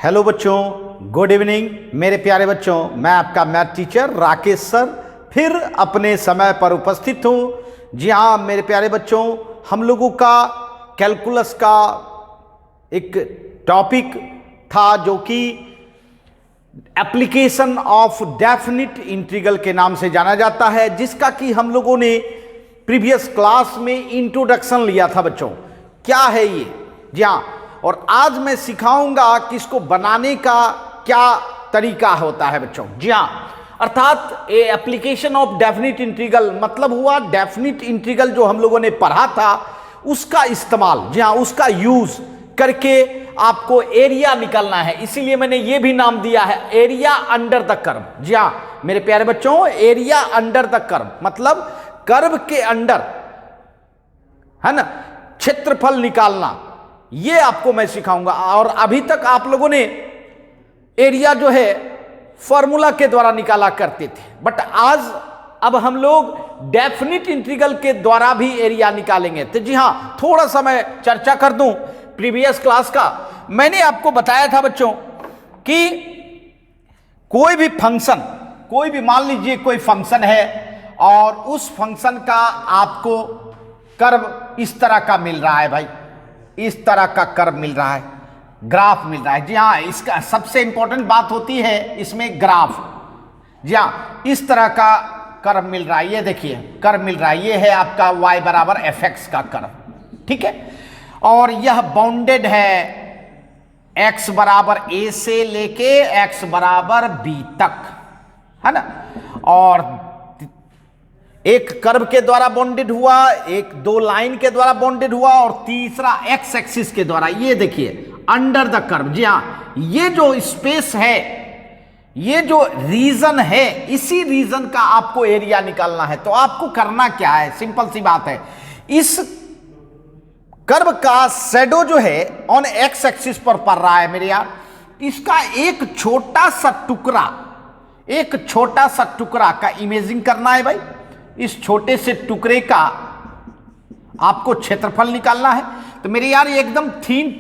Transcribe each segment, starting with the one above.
Hello बच्चों, good evening मेरे प्यारे बच्चों। मैं आपका मैथ टीचर राकेश सर फिर अपने समय पर उपस्थित हूँ। जी हाँ मेरे प्यारे बच्चों, हम लोगों का कैलकुलस का एक टॉपिक था जो कि एप्लीकेशन ऑफ डेफिनिट इंटीग्रल के नाम से जाना जाता है, जिसका कि हम लोगों ने प्रीवियस क्लास में इंट्रोडक्शन लिया था बच्चों। क्या है ये? जी हाँ, और आज मैं सिखाऊंगा कि इसको बनाने का क्या तरीका होता है बच्चों। जी हाँ, अर्थात ए एप्लीकेशन ऑफ डेफिनिट इंटीग्रल मतलब हुआ डेफिनिट इंटीग्रल जो हम लोगों ने पढ़ा था उसका इस्तेमाल, जी हाँ उसका यूज करके आपको एरिया निकालना है। इसीलिए मैंने ये भी नाम दिया है एरिया अंडर द कर्व। जी हाँ मेरे प्यारे बच्चों, एरिया अंडर द कर्व मतलब कर्व के अंडर, है ना, क्षेत्रफल निकालना, ये आपको मैं सिखाऊंगा। और अभी तक आप लोगों ने एरिया जो है फॉर्मूला के द्वारा निकाला करते थे, बट आज अब हम लोग डेफिनिट इंटीग्रल के द्वारा भी एरिया निकालेंगे। तो जी हाँ, थोड़ा सा मैं चर्चा कर दूं प्रीवियस क्लास का। मैंने आपको बताया था बच्चों कि कोई भी फंक्शन, कोई भी मान लीजिए कोई फंक्शन है और उस फंक्शन का आपको कर्व इस तरह का मिल रहा है भाई, इस तरह का कर्व मिल रहा है, ग्राफ मिल रहा है। जी हाँ, इसका सबसे इंपॉर्टेंट बात होती है इसमें ग्राफ। जी हाँ, इस तरह का कर्व मिल रहा है, ये देखिए कर्व मिल रहा है, ये है आपका y बराबर fx का कर्व, ठीक है। और यह बाउंडेड है x बराबर a से लेके x बराबर b तक, है ना। और एक कर्व के द्वारा बाउंडेड हुआ, एक दो लाइन के द्वारा बाउंडेड हुआ, और तीसरा एक्स एक्सिस के द्वारा। ये देखिए अंडर द कर्व। जी हाँ, ये जो स्पेस है, ये जो रीजन है, इसी रीजन का आपको एरिया निकालना है। तो आपको करना क्या है, सिंपल सी बात है, इस कर्व का शैडो जो है ऑन एक्स एक्सिस पर पड़ रहा है मेरे यार, इसका एक छोटा सा टुकड़ा, एक छोटा सा टुकड़ा का इमेजिंग करना है भाई। इस छोटे से टुकड़े का आपको क्षेत्रफल निकालना है। तो मेरे यार ये एकदम थीन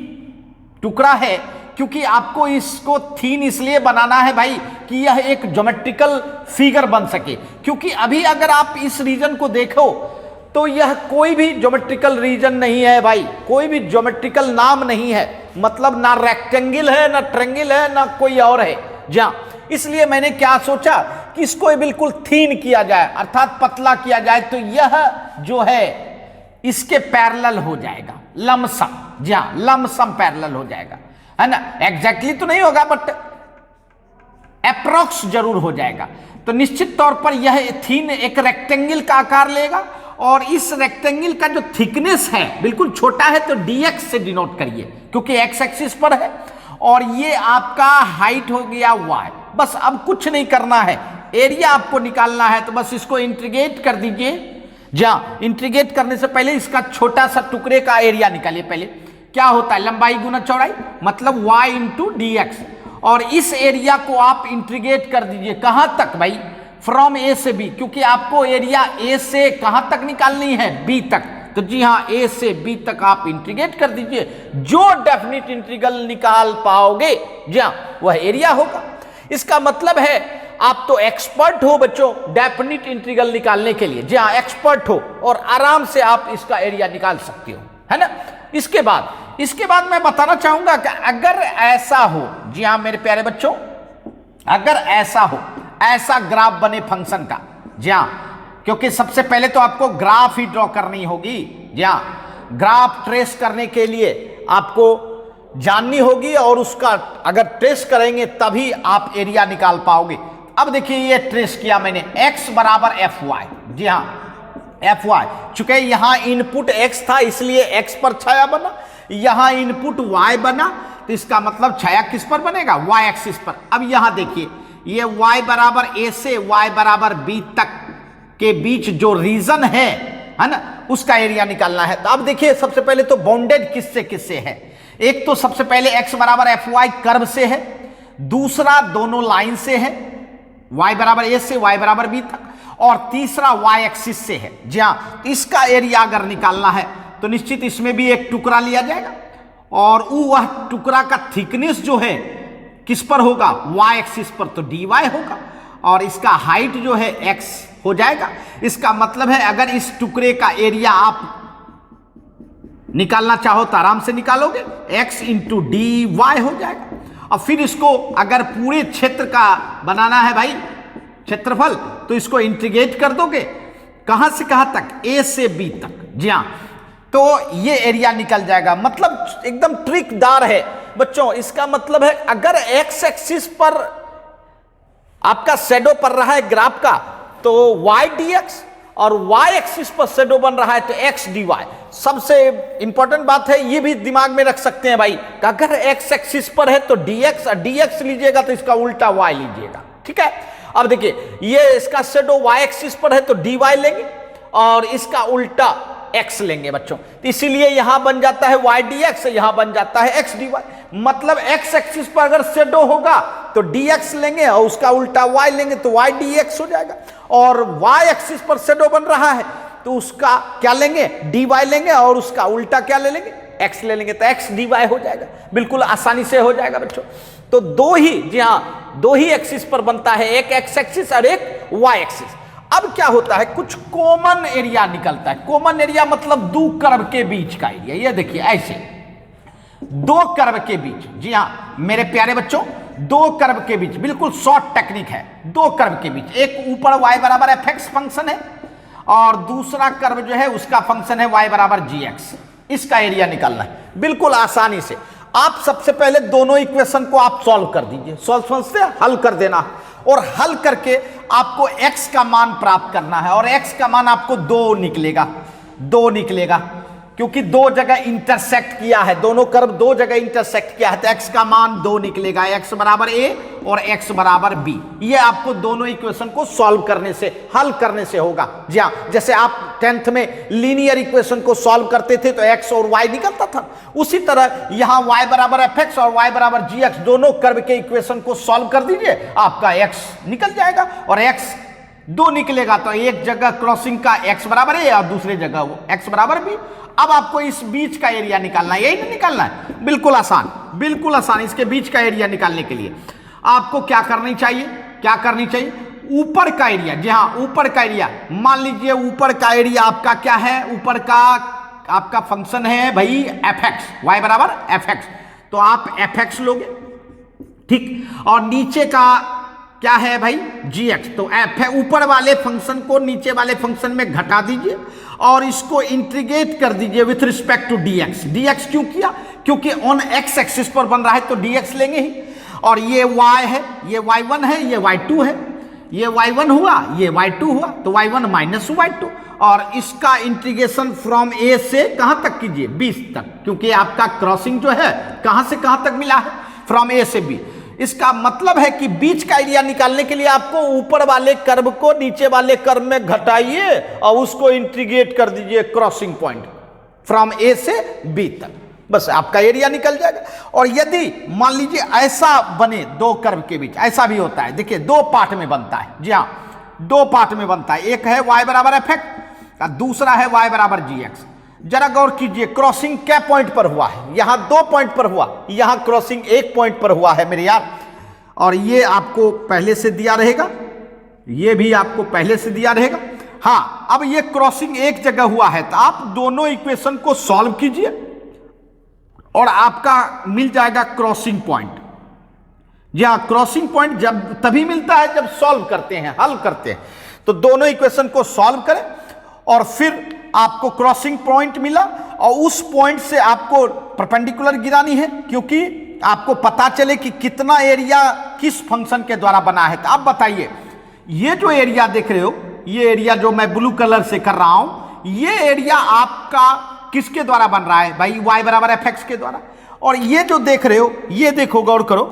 टुकड़ा है, क्योंकि आपको इसको थीन इसलिए बनाना है भाई कि यह एक ज्योमेट्रिकल फिगर बन सके। क्योंकि अभी अगर आप इस रीजन को देखो तो यह कोई भी ज्योमेट्रिकल रीजन नहीं है भाई, कोई भी ज्योमेट्रिकल नाम नहीं है, मतलब ना रेक्टेंगल है, ना ट्रायंगल है, ना कोई और है। जहां इसलिए मैंने क्या सोचा कि इसको बिल्कुल थीन किया जाए, अर्थात पतला किया जाए, तो यह जो है इसके पैरेलल हो जाएगा, लमसम। जी हाँ, लमसम पैरेलल हो जाएगा, है ना। एग्जैक्टली तो नहीं होगा बट अप्रोक्स जरूर हो जाएगा। तो निश्चित तौर पर यह थीन एक रेक्टेंगल का आकार लेगा, और इस रेक्टेंगल का जो थिकनेस है बिल्कुल छोटा है, तो dx से डिनोट करिए क्योंकि x एक्सिस पर है, और ये आपका हाइट हो गया y। बस अब कुछ नहीं करना है, एरिया आपको निकालना है, तो बस इसको इंटीग्रेट कर दीजिए। जहां इंटीग्रेट करने से पहले इसका छोटा सा टुकड़े का एरिया निकालिए। पहले क्या होता है, लंबाई गुना चौड़ाई, मतलब y इंटू डी एक्स। और इस एरिया को आप इंटीग्रेट कर दीजिए कहां तक भाई, फ्रॉम ए से बी, क्योंकि आपको एरिया ए से कहां तक निकालनी है, बी तक। तो जी हाँ, ए से बी तक आप इंटीग्रेट कर दीजिए। जो डेफिनिट इंटीग्रल निकाल पाओगे जी हाँ वह एरिया होगा। इसका मतलब है आप तो एक्सपर्ट हो बच्चों डेफिनिट इंटीग्रल निकालने के लिए। जी हाँ, एक्सपर्ट हो और आराम से आप इसका एरिया निकाल सकते हो, है ना। इसके बाद मैं बताना चाहूंगा कि अगर ऐसा हो, जी हाँ मेरे प्यारे बच्चों, अगर ऐसा हो, ऐसा ग्राफ बने फंक्शन का। जी हाँ, क्योंकि सबसे पहले तो आपको ग्राफ ही ड्रॉ करनी होगी। जी हाँ, ग्राफ ट्रेस करने के लिए आपको जाननी होगी, और उसका अगर ट्रेस करेंगे तभी आप एरिया निकाल पाओगे। अब देखिए ये ट्रेस किया मैंने, x बराबर एफ वाई। जी हाँ, एफ वाई, चूंकि यहां इनपुट x था इसलिए x पर छाया बना, यहां इनपुट y बना, तो इसका मतलब छाया किस पर बनेगा, y एक्सिस पर। अब यहां देखिए ये y बराबर a से y बराबर b तक के बीच जो रीजन है ना, उसका एरिया निकालना है। तो अब देखिए सबसे पहले तो बाउंडेड किससे किससे है। एक तो सबसे पहले x बराबर एफ वाई कर्व से है, दूसरा दोनों लाइन से है, y बराबर a से y बराबर b तक, और तीसरा y एक्सिस से है। जी हाँ, इसका एरिया अगर निकालना है तो निश्चित इसमें भी एक टुकड़ा लिया जाएगा, और वह टुकड़ा का थिकनेस जो है किस पर होगा, y एक्सिस पर, तो dy होगा। और इसका हाइट जो है x हो जाएगा। इसका मतलब है अगर इस टुकड़े का एरिया आप निकालना चाहो तो आराम से निकालोगे, x इंटू डी वाई हो जाएगा। और फिर इसको अगर पूरे क्षेत्र का बनाना है भाई क्षेत्रफल, तो इसको इंटीग्रेट कर दोगे कहां से कहां तक, a से b तक। जी हाँ, तो ये एरिया निकल जाएगा। मतलब एकदम ट्रिकदार है बच्चों। इसका मतलब है अगर x एक्सिस पर आपका शैडो पड़ रहा है ग्राफ का, तो y dx, और y एक्सिस पर शैडो बन रहा है तो x dy। सबसे इंपॉर्टेंट बात है, ये भी दिमाग में रख सकते हैं भाई, अगर x एक्सिस पर है तो dx, और dx लीजिएगा तो इसका उल्टा y लीजिएगा। ठीक है, अब देखिए ये इसका शैडो y एक्सिस पर है तो dy लेंगे और इसका उल्टा x लेंगे बच्चों। तो इसीलिए यहां बन जाता है y dx, यहां बन जाता है x dy। मतलब x एक्सिस पर अगर शैडो होगा तो dx लेंगे और उसका उल्टा y लेंगे तो y dx हो जाएगा। और y एक्सिस पर शैडो बन रहा है तो उसका क्या लेंगे, dy लेंगे, और उसका उल्टा क्या ले लेंगे, x ले लेंगे, तो x dy हो जाएगा। बिल्कुल आसानी से हो जाएगा बच्चों। तो दो ही, जी हाँ, दो ही एक्सिस पर बनता है, एक x एक्सिस और एक y एक्सिस। अब क्या होता है, कुछ कॉमन एरिया निकलता है। कॉमन एरिया मतलब दो कर्व के बीच का एरिया। ये देखिए ऐसे दो कर्व के बीच, जी हाँ मेरे प्यारे बच्चों, दो कर्व के बीच, बिल्कुल शॉर्ट टेक्निक है। दो कर्व के बीच, एक ऊपर y बराबर fx फंक्शन है और दूसरा कर्व जो है उसका फंक्शन है y बराबर gx। इसका एरिया निकालना है बिल्कुल आसानी से। आप सबसे पहले दोनों इक्वेशन को आप सॉल्व कर दीजिए, सॉल्व से हल कर देना, और हल करके आपको x का मान प्राप्त करना है। और x का मान आपको 2 निकलेगा, 2 निकलेगा, क्योंकि दो जगह इंटरसेक्ट किया है, दोनों कर्व दो जगह इंटरसेक्ट किया है, तो x का मान 2 निकलेगा, x बराबर a और x बराबर b। ये आपको दोनों इक्वेशन को सॉल्व करने से, हल करने से होगा। जी हाँ, जैसे आप 10th में लीनियर इक्वेशन को सॉल्व करते थे तो x और y निकलता था, उसी तरह यहां y बराबर fx और y बराबर gx दोनों कर्व के इक्वेशन को सॉल्व कर दीजिए, आपका x निकल जाएगा। और x 2 निकलेगा तो एक जगह क्रॉसिंग का x बराबर a और दूसरी जगह वो x बराबर b। अब आपको इस बीच का एरिया निकालना है, यही नहीं निकालना है, बिल्कुल आसान, बिल्कुल आसान। इसके बीच का एरिया निकालने के लिए आपको क्या करनी चाहिए, क्या करनी चाहिए, ऊपर का एरिया, जी हाँ ऊपर का एरिया, मान लीजिए ऊपर का एरिया आपका क्या है, ऊपर का आपका फंक्शन है भाई fx, y बराबर fx, तो आप fx लोगे, ठीक। और नीचे का क्या है भाई gx, तो f है, ऊपर वाले फंक्शन को नीचे वाले फंक्शन में घटा दीजिए और इसको इंटीग्रेट कर दीजिए with respect to dx। dx क्यों किया, क्योंकि ऑन x एक्सिस पर बन रहा है तो dx लेंगे ही। और ये y है, ये y1 है, ये y2 है, ये y1 हुआ, ये y2 हुआ, तो y1 माइनस y2। और इसका इंटीग्रेशन फ्रॉम a से कहां तक कीजिए, b तक, क्योंकि आपका क्रॉसिंग जो है कहां से कहां तक मिला है, फ्रॉम a से b। इसका मतलब है कि बीच का एरिया निकालने के लिए आपको ऊपर वाले कर्व को नीचे वाले कर्व में घटाइए और उसको इंटीग्रेट कर दीजिए क्रॉसिंग पॉइंट फ्रॉम ए से बी तक, बस आपका एरिया निकल जाएगा। और यदि मान लीजिए ऐसा बने दो कर्व के बीच, ऐसा भी होता है, देखिए 2 पार्ट में बनता है, जी हाँ 2 पार्ट में बनता है, एक है y बराबर fx और दूसरा है y बराबर gx। जरा गौर कीजिए, क्रॉसिंग क्या पॉइंट पर हुआ है, यहां 2 पॉइंट पर हुआ, यहां क्रॉसिंग 1 पॉइंट पर हुआ है मेरे यार। और ये आपको पहले से दिया रहेगा, ये भी आपको पहले से दिया रहेगा। हाँ, अब ये क्रॉसिंग एक जगह हुआ है तो आप दोनों इक्वेशन को सॉल्व कीजिए और आपका मिल जाएगा क्रॉसिंग पॉइंट। जी हाँ, क्रॉसिंग पॉइंट जब तभी मिलता है जब सॉल्व करते हैं, हल करते हैं। तो दोनों इक्वेशन को सॉल्व करें और फिर आपको क्रॉसिंग पॉइंट मिला और उस पॉइंट से आपको परपेंडिकुलर गिरानी है, क्योंकि आपको पता चले कि कितना एरिया किस फंक्शन के द्वारा बना है। तो आप बताइए, ये जो एरिया देख रहे हो, ये एरिया जो मैं ब्लू कलर से कर रहा हूं, ये एरिया आपका किसके द्वारा बन रहा है भाई, y बराबर fx के द्वारा। और ये जो देख रहे हो, ये देखो, गौर करो,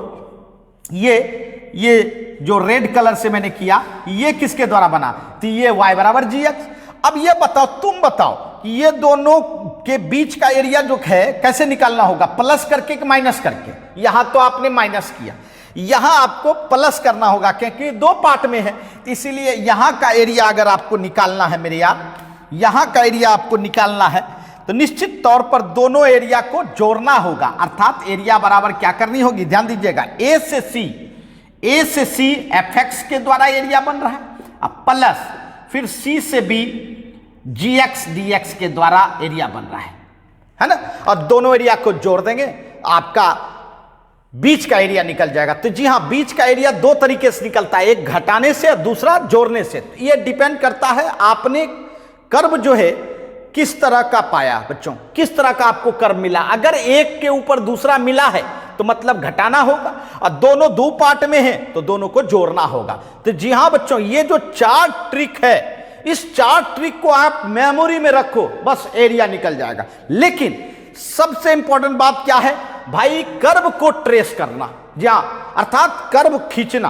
ये जो रेड कलर से मैंने किया, ये किसके द्वारा बना, तो ये y बराबर gx। अब ये बताओ, तुम बताओ, ये दोनों के बीच का एरिया जो है कैसे निकालना होगा, प्लस करके कि माइनस करके। यहां तो आपने माइनस किया, यहां आपको प्लस करना होगा क्योंकि 2 पार्ट में है, इसीलिए यहां का एरिया अगर आपको निकालना है मेरे यार, यहां का एरिया आपको निकालना है तो निश्चित तौर पर दोनों एरिया को जोड़ना होगा, अर्थात एरिया बराबर क्या करनी होगी, ध्यान दीजिएगा, ए से सी एफ एक्स के द्वारा एरिया बन रहा है, अब प्लस फिर सी से बी जी एक्स डी एक्स के द्वारा एरिया बन रहा है ना, और दोनों एरिया को जोड़ देंगे, आपका बीच का एरिया निकल जाएगा। तो जी हां, बीच का एरिया दो तरीके से निकलता है, एक घटाने से और दूसरा जोड़ने से। तो ये डिपेंड करता है आपने कर्व जो है किस तरह का पाया बच्चों, किस तरह का आपको कर्व मिला। अगर एक के ऊपर दूसरा मिला है तो मतलब घटाना होगा, और दोनों दो पार्ट में है तो दोनों को जोड़ना होगा। तो जी हां बच्चों, ये जो चार ट्रिक है, इस चार ट्रिक को आप मेमोरी में रखो, बस एरिया निकल जाएगा। लेकिन सबसे इंपॉर्टेंट बात क्या है भाई, कर्व को ट्रेस करना, जी हां, अर्थात कर्व खींचना,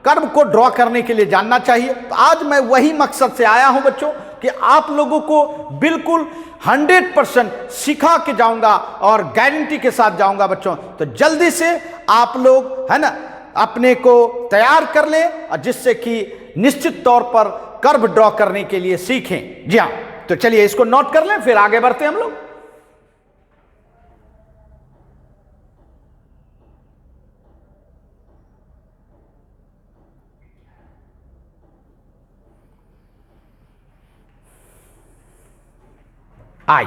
कर्व को ड्रॉ करने के लिए जानना चाहिए। तो आज मैं वही मकसद से आया हूं बच्चों कि आप लोगों को बिल्कुल 100% सिखा के जाऊंगा और गारंटी के साथ जाऊंगा बच्चों। तो जल्दी से आप लोग है ना अपने को तैयार कर लें, और जिससे कि निश्चित तौर पर कर्व ड्रॉ करने के लिए सीखें। जी हां, तो चलिए इसको नोट कर लें, फिर आगे बढ़ते हैं हम लोग। आई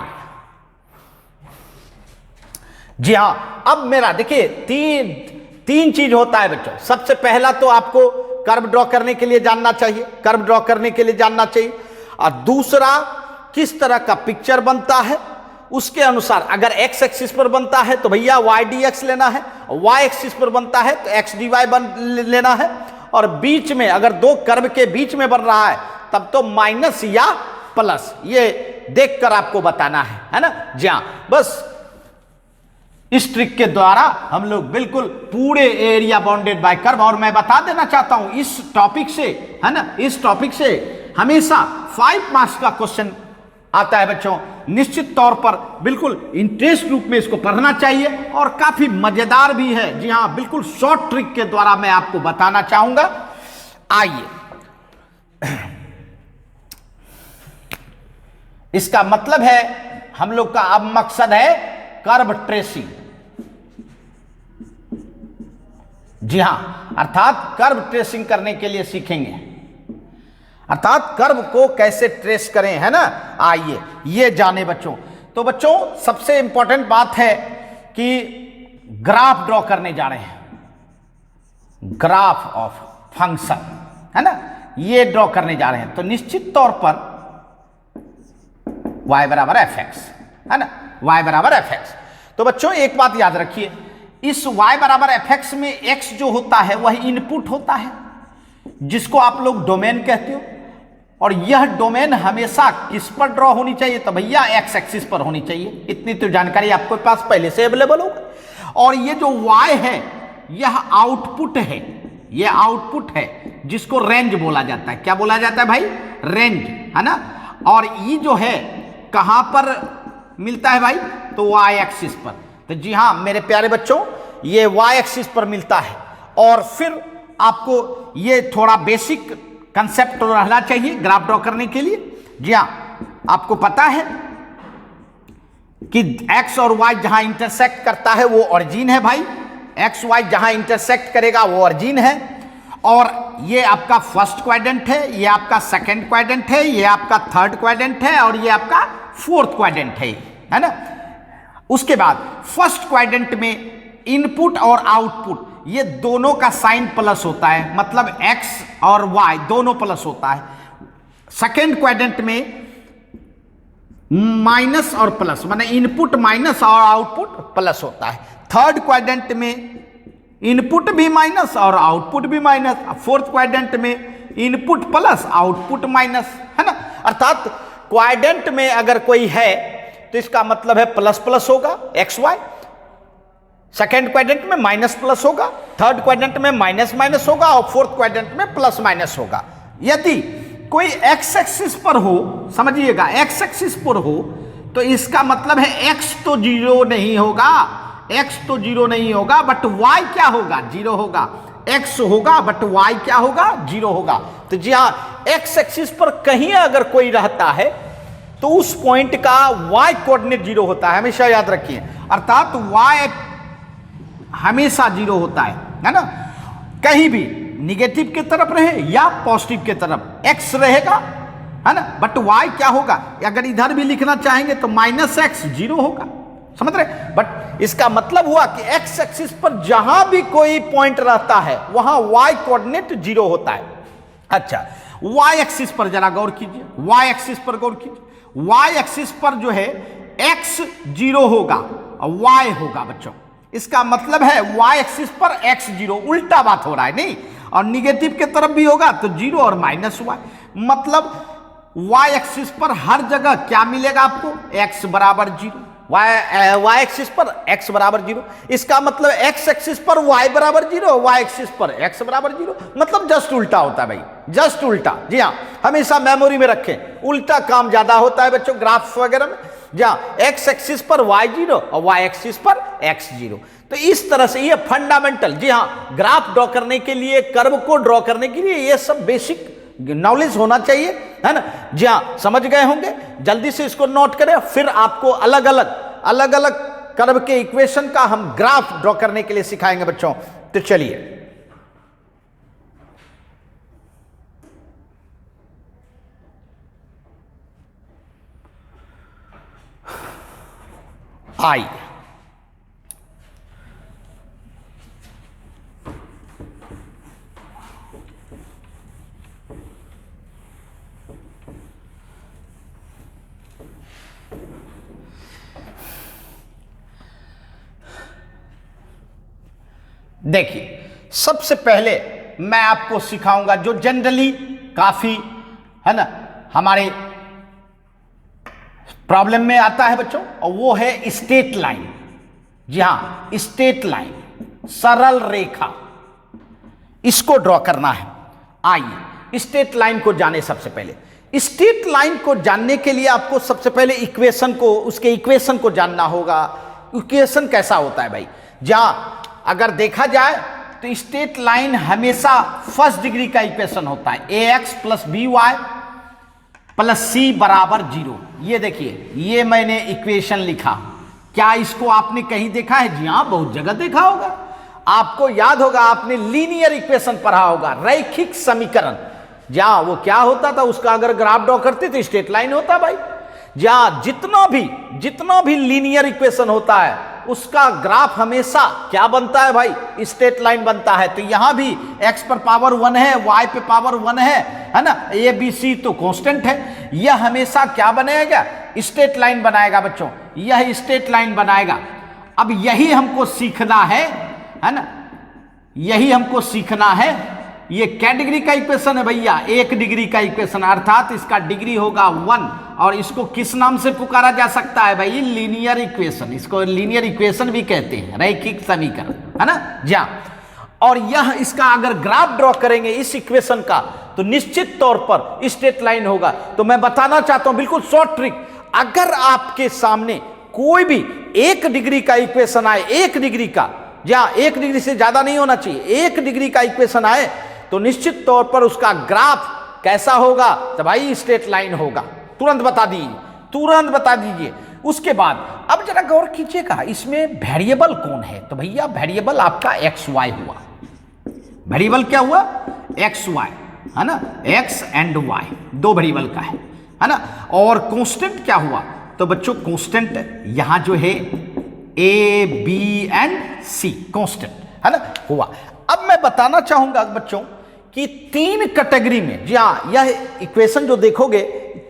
जी हां, अब मेरा देखिए तीन चीज होता है बच्चों। सबसे पहला तो आपको कर्व ड्रॉ करने के लिए जानना चाहिए, कर्व ड्रॉ करने के लिए जानना चाहिए, और दूसरा किस तरह का पिक्चर बनता है उसके अनुसार। अगर एक्स एक्सिस पर बनता है तो भैया वाई डी एक्स लेना है, वाई एक्सिस पर बनता है तो एक्स डी वाई लेना है, और बीच में अगर दो कर्व के बीच में बन रहा है तब तो माइनस या प्लस, ये देखकर आपको बताना है ना। जी हां, बस इस ट्रिक के द्वारा हम लोग बिल्कुल पूरे एरिया बाउंडेड बाय कर्व। और मैं बता देना चाहता हूं इस टॉपिक से, है ना, इस टॉपिक से हमेशा 5 मार्क्स का क्वेश्चन आता है बच्चों। निश्चित तौर पर बिल्कुल इंटरेस्ट रूप में इसको पढ़ना चाहिए, और काफी मजेदार भी है। जी हां, बिल्कुल शॉर्ट ट्रिक के द्वारा मैं आपको बताना चाहूंगा। आइए, इसका मतलब है हम लोग का अब मकसद है कर्व ट्रेसिंग। जी हां, अर्थात कर्व ट्रेसिंग करने के लिए सीखेंगे, अर्थात कर्व को कैसे ट्रेस करें, है ना। आइए ये जाने बच्चों। तो बच्चों सबसे इंपॉर्टेंट बात है कि ग्राफ ड्रॉ करने जा रहे हैं, ग्राफ ऑफ फंक्शन, है ना, ये ड्रॉ करने जा रहे हैं। तो निश्चित तौर पर y बराबर एफ एक्स, है ना, y बराबर एफ एक्स। तो बच्चों एक बात याद रखिए, इस y बराबर एफ एक्स में x जो होता है वह इनपुट होता है, जिसको आप लोग डोमेन कहते हो, और यह डोमेन हमेशा किस पर ड्रॉ होनी चाहिए, तो भैया एक्स एक्सिस पर होनी चाहिए। इतनी तो जानकारी आपके पास पहले से अवेलेबल होगा। और ये जो y है यह आउटपुट है, यह आउटपुट है जिसको रेंज बोला जाता है। क्या बोला जाता है भाई, रेंज, है ना। और ये जो है कहां पर मिलता है भाई, तो y एक्सिस पर। तो जी हां मेरे प्यारे बच्चों, ये y एक्सिस पर मिलता है। और फिर आपको ये थोड़ा बेसिक कंसेप्ट रहना चाहिए ग्राफ ड्रॉ करने के लिए। जी हां, आपको पता है कि x और y जहां इंटरसेक्ट करता है वो ओरिजिन है भाई, x y जहां इंटरसेक्ट करेगा वो ओरिजिन है। और ये आपका फर्स्ट क्वाड्रेंट है, ये आपका सेकंड क्वाड्रेंट है, ये आपका थर्ड क्वाड्रेंट है, और ये आपका फोर्थ क्वाड्रेंट है ना। उसके बाद फर्स्ट क्वाड्रेंट में इनपुट और आउटपुट ये दोनों का साइन प्लस होता है, मतलब x और y दोनों प्लस होता है। सेकंड क्वाड्रेंट में माइनस और प्लस, माने इनपुट माइनस और आउटपुट प्लस होता है। थर्ड क्वाड्रेंट में इनपुट भी माइनस और आउटपुट भी माइनस। फोर्थ क्वाड्रेंट में इनपुट प्लस आउटपुट माइनस, है ना। अर्थात क्वाड्रेंट में अगर कोई है तो इसका मतलब है प्लस प्लस होगा एक्स वाई, सेकेंड क्वाड्रेंट में माइनस प्लस होगा, थर्ड क्वाड्रेंट में माइनस माइनस होगा, और फोर्थ क्वाड्रेंट में प्लस माइनस होगा। यदि कोई एक्स एक्सिस पर हो, समझिएगा एक्स एक्सिस पर हो, तो इसका मतलब है एक्स तो जीरो नहीं होगा, एक्स तो जीरो नहीं होगा, बट वाई क्या होगा, जीरो होगा। एक्स होगा बट वाई क्या होगा, जीरो होगा। तो जी हाँ, एक्स एक्सिस पर कहीं अगर कोई रहता है तो उस पॉइंट का y कोऑर्डिनेट 0 होता है, हमेशा याद रखिए। अर्थात y हमेशा 0 होता है ना, कहीं भी निगेटिव की तरफ रहे या पॉजिटिव की तरफ x रहेगा, है ना। बट y क्या होगा, अगर इधर भी लिखना चाहेंगे तो -x 0 होगा, समझ रहे। बट इसका मतलब हुआ कि x एक्सिस पर जहां भी कोई पॉइंट रहता है वहां y कोऑर्डिनेट 0 होता है। अच्छा, y एक्सिस पर जरा गौर कीजिए, y एक्सिस पर गौर कीजिए। y एक्सिस पर जो है x 0 होगा और y होगा बच्चों, इसका मतलब है y एक्सिस पर x 0, उल्टा बात हो रहा है नहीं, और निगेटिव की तरफ भी होगा तो 0 और -y, मतलब y एक्सिस पर हर जगह क्या मिलेगा आपको, x बराबर 0, y एक्सिस पर x बराबर 0, इसका मतलब x एक्सिस पर y बराबर 0, y एक्सिस पर x बराबर 0, मतलब जस्ट उल्टा होता है भाई, जस्ट उल्टा। जी हाँ, हमेशा मेमोरी में रखें, उल्टा काम ज्यादा होता है बच्चों ग्राफ वगैरह में, जहाँ x एक्सिस पर y 0 और y एक्सिस पर x 0। तो इस तरह से ये फंडामेंटल, जी हाँ, ग्राफ ड्रॉ करने के लिए, कर्व को ड्रॉ करने के लिए ये सब बेसिक नॉलेज होना चाहिए, है ना। जी हाँ, समझ गए होंगे, जल्दी से इसको नोट करें, फिर आपको अलग अलग कर्व के इक्वेशन का हम ग्राफ ड्रॉ करने के लिए सिखाएंगे बच्चों। तो चलिए, आइए देखिए, सबसे पहले मैं आपको सिखाऊंगा जो जनरली काफी, है ना, हमारे प्रॉब्लम में आता है बच्चों, और वो है स्ट्रेट लाइन। जी हां, स्ट्रेट लाइन, सरल रेखा, इसको ड्रॉ करना है। आइए स्ट्रेट लाइन को जाने। सबसे पहले स्ट्रेट लाइन को जानने के लिए आपको सबसे पहले इक्वेशन को, उसके इक्वेशन को जानना होगा। इक्वेशन कैसा होता है भाई, जहां अगर देखा जाए तो स्ट्रेट लाइन हमेशा फर्स्ट डिग्री का इक्वेशन होता है, ax plus B Y plus C बराबर 0। ये देखिए, ये मैंने इक्वेशन लिखा, क्या इसको आपने कहीं देखा है? जी हाँ, बहुत जगह देखा होगा। आपको याद होगा, आपने लीनियर इक्वेशन पढ़ा होगा, रैखिक समीकरण। जहां वो क्या होता था, उसका अगर ग्राफ ड्रॉ करते तो स्ट्रेट लाइन होता भाई। जहां जितना भी लीनियर इक्वेशन होता है उसका ग्राफ हमेशा क्या बनता है भाई, स्ट्रेट लाइन बनता है। तो यहां भी x पर पावर 1 है, y पे पावर 1 है ना, a b c तो कांस्टेंट है। यह हमेशा क्या बनाएगा, स्ट्रेट लाइन बनाएगा बच्चों, यह स्ट्रेट लाइन बनाएगा। अब यही हमको सीखना है ना, यही हमको सीखना है। ये क्या डिग्री का इक्वेशन है भैया, 1 डिग्री का इक्वेशन, अर्थात इसका डिग्री होगा 1, और इसको किस नाम से पुकारा जा सकता है भाई, लीनियर इक्वेशन। इसको लीनियर इक्वेशन भी कहते हैं, रैखिक समीकरण, है ना। जा, और यह इसका अगर ग्राफ ड्रॉ करेंगे इस इक्वेशन का, तो निश्चित तौर पर स्ट्रेट लाइन होगा। तो मैं बताना चाहता हूं बिल्कुल शॉर्ट ट्रिक, अगर आपके सामने कोई भी 1 डिग्री का इक्वेशन आए, 1 डिग्री का, जहां 1 डिग्री से ज्यादा नहीं होना चाहिए, 1 डिग्री का इक्वेशन आए, तो निश्चित तौर पर उसका ग्राफ कैसा होगा, तो भाई स्ट्रेट लाइन होगा। तुरंत बता दीजिए, तुरंत बता दीजिए। उसके बाद अब जरा गौर कीजिएगा, इसमें वेरिएबल कौन है, तो भैया वेरिएबल आपका एक्स वाई हुआ। वेरिएबल क्या हुआ, एक्स वाई, है ना, एक्स एंड वाई 2 वेरिएबल का है ना। और कांस्टेंट क्या हुआ, तो बच्चों कांस्टेंट यहां जो है A B and C constant, है ना, हुआ। अब मैं बताना चाहूंगा बच्चों कि 3 कैटेगरी में, जी हाँ, यह इक्वेशन जो देखोगे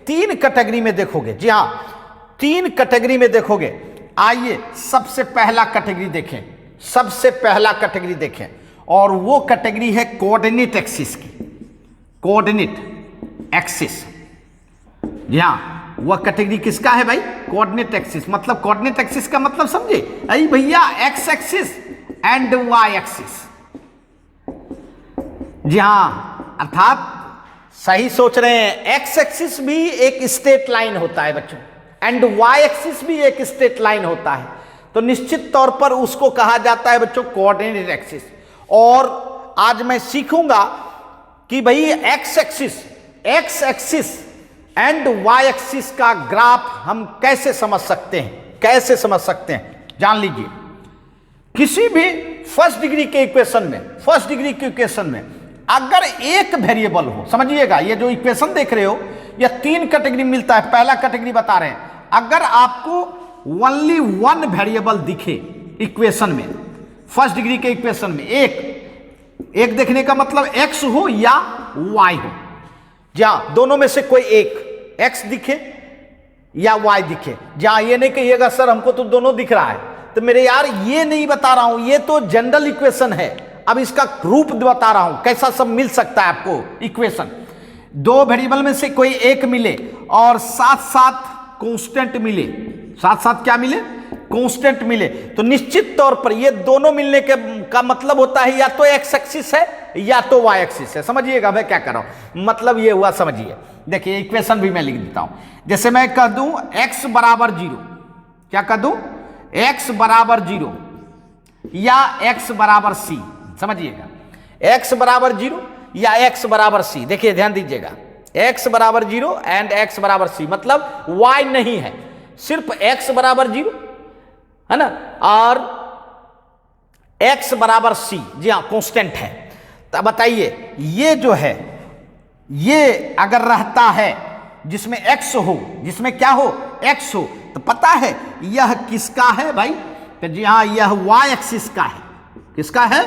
3 कैटेगरी में देखोगे। जी हाँ, 3 कैटेगरी में देखोगे। आइए सबसे पहला कैटेगरी देखें, सबसे पहला कैटेगरी देखें, और वो कैटेगरी है कोऑर्डिनेट एक्सिस की, कोऑर्डिनेट एक्सिस। जी हाँ, वह कैटेगरी किसका है भाई, कोऑर्डिनेट एक्सिस। मतलब कोऑर्डिनेट एक्सिस का मतलब समझे, अरे भैया X axis and Y axis. जी हाँ, अर्थात सही सोच रहे हैं, एक्स एक्सिस भी एक स्ट्रेट लाइन होता है बच्चों, एंड वाई एक्सिस भी एक स्ट्रेट लाइन होता है। तो निश्चित तौर पर उसको कहा जाता है बच्चों कोऑर्डिनेट एक्सिस। और आज मैं सीखूंगा कि भाई x axis and Y axis का ग्राफ हम कैसे समझ सकते हैं, कैसे समझ सकते हैं, जान लीजिए। किसी भी फर्स्ट डिग्री के इक्वेशन में, फर्स्ट डिग्री के इक्वेशन में अगर एक वेरिएबल हो, समझिएगा ये जो इक्वेशन देख रहे हो ये 3 कैटेगरी मिलता है। पहला कैटेगरी बता रहे हैं, अगर आपको ओनली वन वेरिएबल दिखे इक्वेशन में, फर्स्ट डिग्री के इक्वेशन में एक देखने का मतलब x हो या y हो, जहां दोनों में से कोई एक x दिखे या y दिखे। जहां ये नहीं कहिएगा सर हमको तो दोनों दिख रहा है, तो मेरे यार ये नहीं बता रहा हूं, ये तो जनरल इक्वेशन है। अब इसका रूप बता रहा हूं कैसा सब मिल सकता है आपको इक्वेशन। 2 वेरिएबल में से कोई एक मिले और साथ साथ कांस्टेंट मिले, साथ साथ क्या मिले, कांस्टेंट मिले, तो निश्चित तौर पर ये दोनों मिलने के का मतलब होता है या तो एक्स एक्सिस है या तो वाई एक्सिस है। समझिएगा मैं क्या कर रहा हूं, मतलब ये हुआ, समझिए। देखिए इक्वेशन भी मैं लिख देता हूं, जैसे मैं कह दूं x बराबर 0, क्या कह दूं, x बराबर 0 या x बराबर c, समझिएगा x बराबर 0 या x बराबर c। देखिए ध्यान दीजिएगा, x बराबर 0 एंड x बराबर c, मतलब y नहीं है, सिर्फ x बराबर 0 है ना, और x बराबर c, जी हाँ कांस्टेंट है। तो बताइए ये जो है, ये अगर रहता है जिसमें x हो, जिसमें क्या हो, x हो, तो पता है यह किसका है भाई, तो जी हाँ यह y एक्सिस का है। किसका है,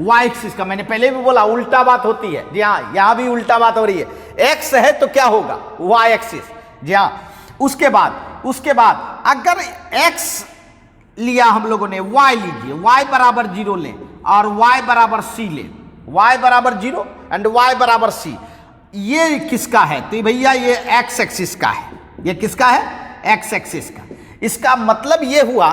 y एक्सिस का। मैंने पहले भी बोला उल्टा बात होती है, जी हाँ यहां भी उल्टा बात हो रही है। x है तो क्या होगा, y एक्सिस, जी हाँ। उसके बाद अगर x लिया हम लोगों ने, y लीजिए, y बराबर 0 लें और y बराबर c लें, y बराबर 0 एंड y बराबर c, ये किसका है, तो भैया ये x एक्सिस का है। ये किसका है, x एक्सिस का। इसका मतलब ये हुआ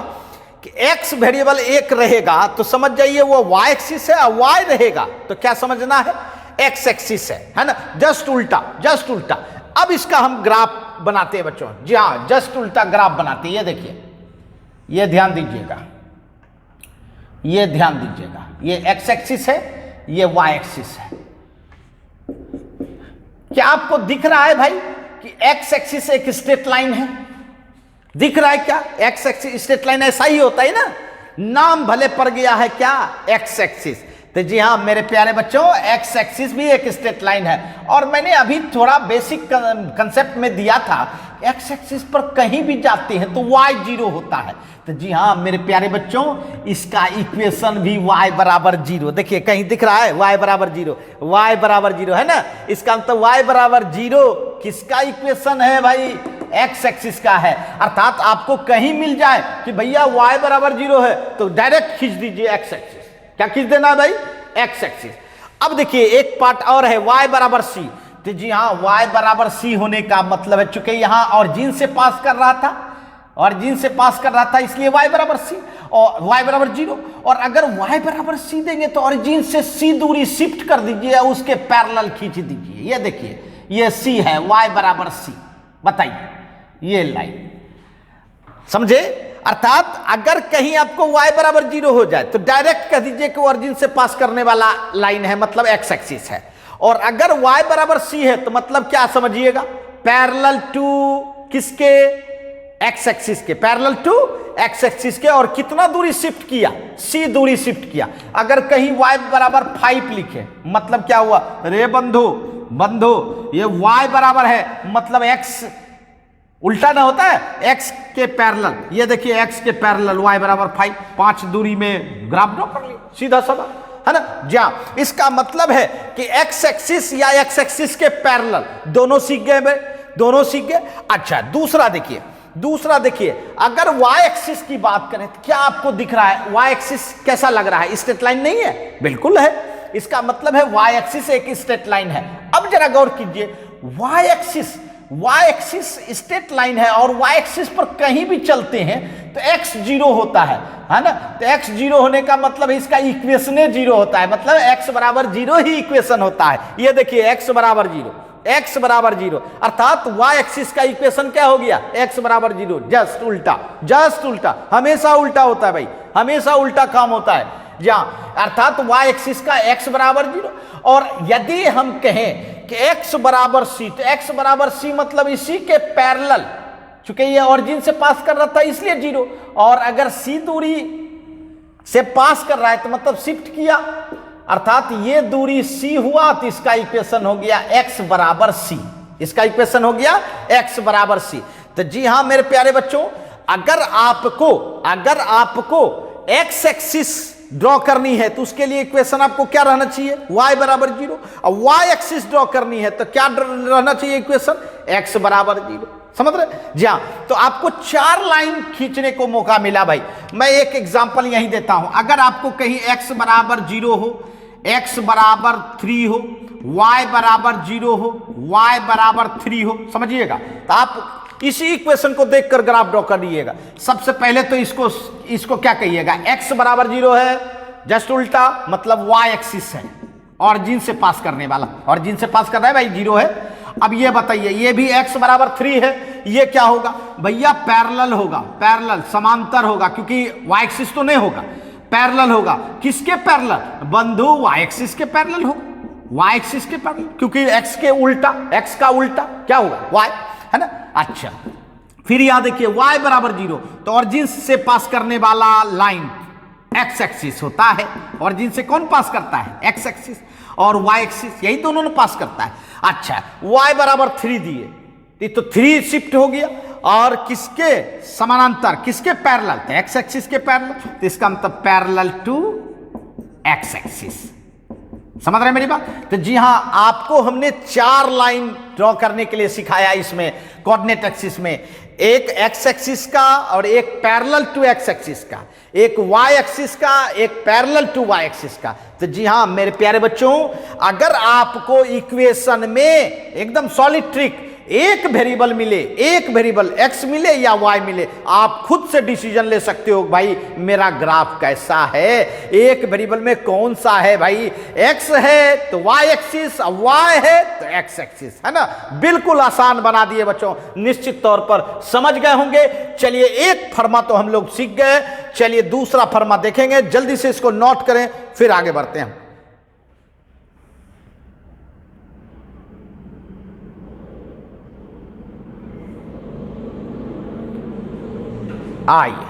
कि x वेरिएबल एक रहेगा तो समझ जाइए वो y एक्सिस है, और y रहेगा तो क्या समझना है, x एक्सिस है ना, जस्ट उल्टा, जस्ट उल्टा। अब इसका हम ग्राफ बनाते हैं बच्चों, जी हाँ जस्ट उल्टा ग्राफ बनाते हैं। ये देखिए, ये ध्यान दीजिएगा, ये ध्यान दीजिएगा, ये x एक्सिस है, ये y एक्सिस है। क्या आपको दिख रहा है भाई कि x एक्सिस एक स्ट्रेट लाइन है, दिख रहा है क्या, x एक्सिस स्ट्रेट लाइन ऐसा ही होता है ना, नाम भले पड़ गया है क्या, x एक्सिस। तो जी हाँ मेरे प्यारे बच्चों, x एक्सिस भी एक स्ट्रेट लाइन है, और मैंने अभी थोड़ा बेसिक कंसेप्ट में दिया था, x एक्सिस पर कहीं भी जाते हैं तो y 0 होता है। तो जी हाँ मेरे प्यारे बच्चों, इसका इक्वेशन भी y बराबर 0, देखिए कहीं दिख रहा है y बराबर 0, y बराबर 0 है ना, इसका मतलब y बराबर 0 किसका इक्वेशन है भाई, x एक्सिस का है। अर्थात आपको कहीं मिल जाए कि भैया y बराबर 0 है तो डायरेक्ट खींच दीजिए x एक्सिस। क्या खींच देना है भाई, x एक्सिस। अब देखिए एक पार्ट और है, y बराबर c, तो जी हाँ y बराबर c होने का मतलब है, चूंकि यहां ऑरिजिन से पास कर रहा था, ऑरिजिन से पास कर रहा था, इसलिए y बराबर c और y बराबर 0। और अगर y बराबर c देंगे तो ऑरिजिन से c दूरी शिफ्ट कर दीजिए, उसके पैरेलल खींच दीजिए। ये देखिए ये c है, y बराबर c, बताइए ये लाइन, समझे। अर्थात अगर कहीं आपको y बराबर 0 हो जाए तो डायरेक्ट कह दीजिए कि ऑरिजिन से पास करने वाला लाइन है, मतलब x एक्सिस है। और अगर y बराबर c है तो मतलब क्या समझिएगा, पैरेलल टू किसके, x एक्सिस के, पैरेलल टू x एक्सिस के। और कितना दूरी शिफ्ट किया, c दूरी शिफ्ट किया। अगर कहीं y बराबर 5 लिखे मतलब क्या हुआ, रे बंधु ये y बराबर है मतलब x उल्टा ना होता है, x के पैरेलल, ये देखिए x के पैरेलल y बराबर 5 दूरी में ग्राफ ड्रॉ कर लिया, सीधा सवाल है ना। जा इसका मतलब है कि x एक्सिस या x एक्सिस के पैरेलल दोनों सीख गए भाई, दोनों सीख गए। अच्छा दूसरा देखिए, अगर y एक्सिस की बात करें तो क्या आपको दिख रहा है, y एक्सिस कैसा लग रहा है, स्ट्रेट लाइन नहीं है, बिल्कुल है। इसका मतलब है y एक्सिस एक स्ट्रेट लाइन है। अब जरा गौर कीजिए, y एक्सिस स्ट्रेट लाइन है और y एक्सिस पर कहीं भी चलते हैं तो x 0 होता है ना। तो x 0 होने का मतलब इसका इक्वेशन 0 होता है, मतलब x बराबर 0 ही इक्वेशन होता है। ये देखिए x बराबर 0, अर्थात y एक्सिस का इक्वेशन क्या हो गया, x बराबर 0, जस्ट उल्टा, हमेशा उल्टा होता है भाई, हमेशा उल्टा काम होता है। जहां अर्थात y एक्सिस का x बराबर 0। और यदि हम कहें कि x बराबर सी, तो x बराबर सी मतलब इसी के पैरेलल, चूंकि ये ऑरिजिन से पास कर रहा था इसलिए 0, और अगर c दूरी से पास कर रहा है तो मतलब शिफ्ट किया, अर्थात ये दूरी c हुआ, तो इसका इक्वेशन हो गया x बराबर c, इसका इक्वेशन हो गया x बराबर c। तो जी हां मेरे प्यारे बच्चों, अगर आपको x एक्सिस ड्रॉ करनी है तो उसके लिए इक्वेशन आपको क्या रहना चाहिए, y बराबर 0, और y एक्सिस ड्रॉ करनी है तो क्या रहना चाहिए इक्वेशन, x बराबर 0। समझ रहे? जी हाँ, तो आपको 4 लाइन खींचने को मौका मिला भाई। मैं एक एग्जांपल यहीं देता हूं, अगर आपको कहीं x बराबर 0 हो, x बराबर 3 हो, y बराबर 0 हो, y बराबर 3 हो, समझिएगा, तो आप इसी इक्वेशन को देखकर ग्राफ ड्रॉ कर लीजिएगा। सबसे पहले तो इसको क्या कहिएगा, x बराबर 0 है, जस्ट उल्टा मतलब y एक्सिस है, ऑरिजिन से पास करने वाला, ऑरिजिन से पास कर रहा है भाई, 0 है। अब ये बताइए, ये भी x बराबर 3 है, ये क्या होगा भैया, पैरेलल होगा, पैरेलल समांतर होगा, क्योंकि y एक्सिस तो नहीं होगा, पैरेलल होगा। किसके पैरेलल बंधु, y एक्सिस के पैरेलल होगा, y एक्सिस के पैरेलल, क्योंकि x के उल्टा, x का उल्टा क्या होगा, y, है ना। अच्छा, फिर यहां देखिए y बराबर 0, तो ऑरिजिन से पास करने वाला लाइन x एक्सिस होता है, ऑरिजिन से कौन पास करता है, x एक्सिस, और y एक्सिस, यही दोनों ने पास करता है। अच्छा, y बराबर 3 दिए, तो 3 शिफ्ट हो गया, और किसके समानांतर, किसके पैरेलल, तो x एक्सिस के पैरेलल, तो इसका मतलब पैरेलल टू x एक्सिस। समझ रहे हैं मेरी बात? तो जी हां, आपको हमने 4 लाइन ड्रॉ करने के लिए सिखाया इसमें कोऑर्डिनेट एक्सिस में, एक x एक्सिस का और एक पैरेलल टू x एक्सिस का, एक y एक्सिस का, एक पैरेलल टू y एक्सिस का। तो जी हां मेरे प्यारे बच्चों, अगर आपको इक्वेशन में एकदम सॉलिड ट्रिक, एक वेरिएबल मिले, एक वेरिएबल x मिले या y मिले, आप खुद से डिसीजन ले सकते हो भाई मेरा ग्राफ कैसा है, एक वेरिएबल में कौन सा है भाई, x है तो y एक्सिस, y है तो x एक्सिस, है ना। बिल्कुल आसान बना दिए बच्चों, निश्चित तौर पर समझ गए होंगे। चलिए एक फर्मा तो हम लोग सीख गए, चलिए दूसरा फर्मा देखेंगे, जल्दी से इसको नोट करें फिर आगे बढ़ते हैं। आइए,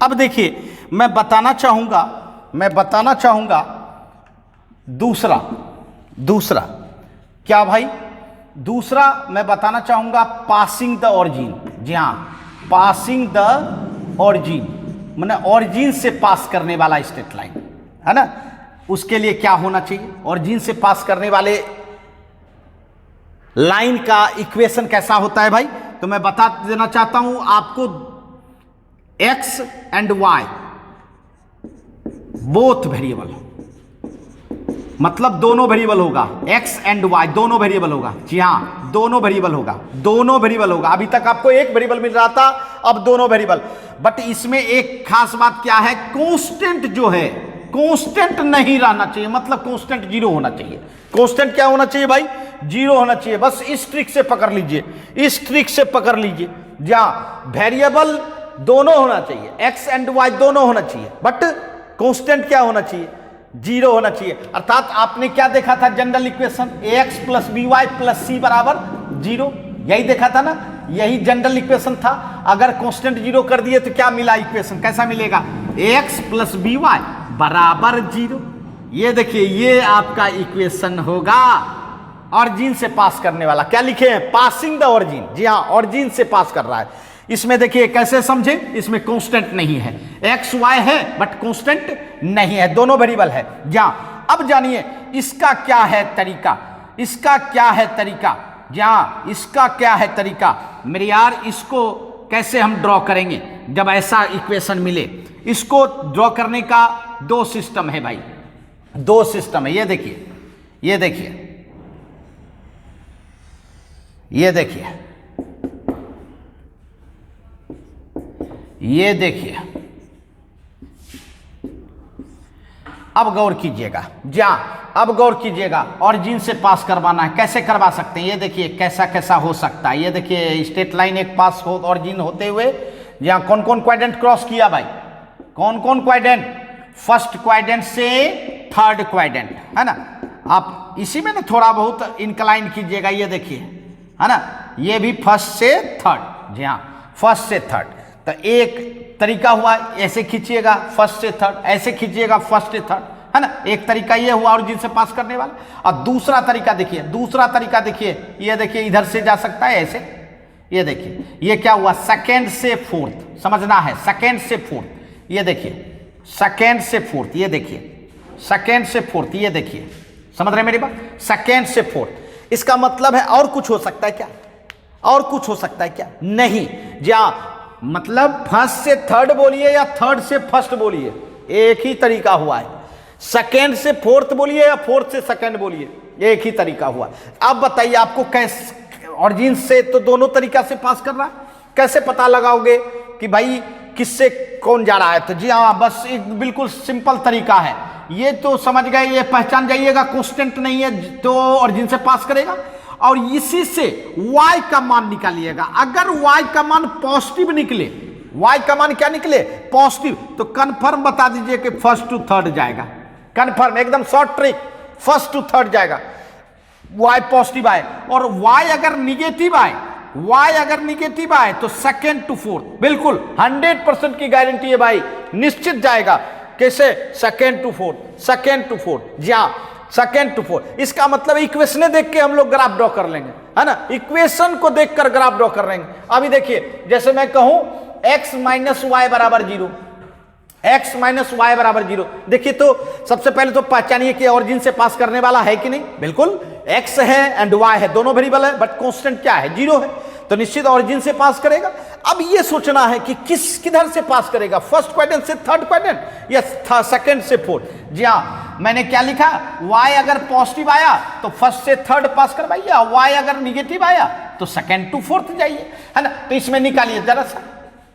अब देखिए मैं बताना चाहूंगा दूसरा क्या भाई, दूसरा मैं बताना चाहूंगा पासिंग द ऑरिजिन। जी हां, पासिंग द ऑरिजिन माने ऑरिजिन से पास करने वाला स्ट्रेट लाइन, है ना। उसके लिए क्या होना चाहिए, ऑरिजिन से पास करने वाले लाइन का इक्वेशन कैसा होता है भाई, तो मैं बता देना चाहता हूं आपको, x and y both variable, मतलब दोनों वेरिएबल होगा, x एंड y दोनों वेरिएबल होगा। जी हां, दोनों वेरिएबल होगा, अभी तक आपको एक वेरिएबल मिल रहा था, अब दोनों वेरिएबल। बट इसमें एक खास बात क्या है, कांस्टेंट जो है, कांस्टेंट नहीं रहना चाहिए, मतलब कांस्टेंट 0 होना चाहिए। कांस्टेंट क्या होना चाहिए भाई, 0 होना चाहिए। बस इस ट्रिक से पकड़ लीजिए, जहां वेरिएबल दोनों होना चाहिए, x एंड y दोनों होना चाहिए, बट कांस्टेंट क्या होना चाहिए, 0 होना चाहिए। अर्थात आपने क्या देखा था, general equation ax plus by plus c बराबर 0, यही देखा था ना, यही जनरल इक्वेशन था। अगर कांस्टेंट 0 कर दिए तो क्या मिला इक्वेशन, कैसा मिलेगा, ax प्लस by बराबर 0। ये देखिए, ये आपका इक्वेशन होगा ऑरिजिन से पास करने वाला। क्या लिखे हैं, पासिंग द ऑरिजिन। जी हाँ, ऑरिजिन से पास कर रहा है। इसमें देखिए कैसे समझे, इसमें कांस्टेंट नहीं है, एक्स वाई है बट कांस्टेंट नहीं है, दोनों वेरिएबल है। जहां अब जानिए इसका क्या है तरीका, इसका क्या है तरीका मेरे यार, इसको कैसे हम ड्रॉ करेंगे जब ऐसा इक्वेशन मिले। इसको ड्रॉ करने का 2 सिस्टम है भाई, 2 सिस्टम है। ये देखिए, ये देखिए, ये देखिए, ये देखिए, अब गौर कीजिएगा, जहां अब गौर कीजिएगा, ऑरिजिन से पास करवाना है, कैसे करवा सकते हैं? ये देखिए कैसा कैसा हो सकता है। ये देखिए स्ट्रेट लाइन एक पास हो ऑरिजिन होते हुए, जहां कौन कौन क्वाड्रेंट क्रॉस किया भाई? कौन कौन क्वाड्रेंट? फर्स्ट क्वाड्रेंट से थर्ड क्वाड्रेंट, है ना। आप इसी में ना थोड़ा बहुत इंक्लाइन कीजिएगा, ये देखिए, है ना, ये भी फर्स्ट से थर्ड, जी हाँ, फर्स्ट से थर्ड। तो एक तरीका हुआ, ऐसे खींचिएगा फर्स्ट से थर्ड, ऐसे खींचिएगा फर्स्ट से थर्ड, है ना। एक तरीका ये हुआ ऑरिजिन से पास करने वाला। और दूसरा तरीका देखिए, दूसरा तरीका देखिए, ये देखिए इधर से जा सकता है ऐसे, ये देखिए, ये क्या हुआ? सेकेंड से फोर्थ, समझना है, सेकेंड से फोर्थ, ये देखिए, सेकेंड से फोर्थ, ये देखिए, सेकेंड से फोर्थ, ये देखिए, समझ रहे मेरी बात? सेकेंड से फोर्थ, इसका मतलब है और कुछ हो सकता है क्या? और कुछ हो सकता है क्या? नहीं, जहां मतलब फर्स्ट से थर्ड बोलिए या थर्ड से फर्स्ट बोलिए, एक ही तरीका हुआ है। सेकेंड से फोर्थ बोलिए या फोर्थ से सेकेंड बोलिए, एक ही तरीका हुआ। अब बताइए आपको कैसे, ऑरिजिन से तो दोनों तरीका से पास कर रहा है, कैसे पता लगाओगे कि भाई किससे कौन जा रहा है? तो जी हाँ, बस एक बिल्कुल सिंपल तरीका है, ये तो समझ गए, ये पहचान जाइएगा, कांस्टेंट नहीं है तो ऑरिजिन से पास करेगा। और इसी से y का मान निकालिएगा। अगर y का मान पॉजिटिव निकले, y का मान क्या निकले? पॉजिटिव, तो कंफर्म बता दीजिए कि फर्स्ट टू थर्ड जाएगा। कंफर्म, एकदम short trick, first to third जाएगा, y पॉजिटिव आए। और y अगर निगेटिव आए, y अगर निगेटिव आए तो सेकेंड टू फोर्थ, बिल्कुल 100% की गारंटी है भाई, निश्चित जाएगा। कैसे? Second to fourth, second to fourth, जी हाँ, सेकेंड टू फोर्थ। इसका मतलब इक्वेशन देख के हम लोग ग्राफ ड्रॉ कर लेंगे, है ना, इक्वेशन को देखकर ग्राफ ड्रॉ कर लेंगे। अभी देखिए, जैसे मैं कहूं x माइनस वाई बराबर 0, x माइनस वाई बराबर 0, देखिए तो सबसे पहले तो पहचानिए कि ऑरिजिन से पास करने वाला है कि नहीं। बिल्कुल, x है एंड y है, दोनों वेरिएबल है, बट कांस्टेंट क्या है? 0 है, तो निश्चित ऑरिजिन से पास करेगा। अब ये सोचना है कि किधर से पास करेगा, फर्स्ट क्वाड्रेंट से थर्ड क्वाड्रेंट या सेकंड से फोर्थ। जी हाँ, मैंने क्या लिखा? y अगर पॉजिटिव आया तो फर्स्ट से थर्ड पास करवाइए, y अगर निगेटिव आया तो सेकंड टू फोर्थ जाइए, है ना। तो इसमें निकालिए जरा सा,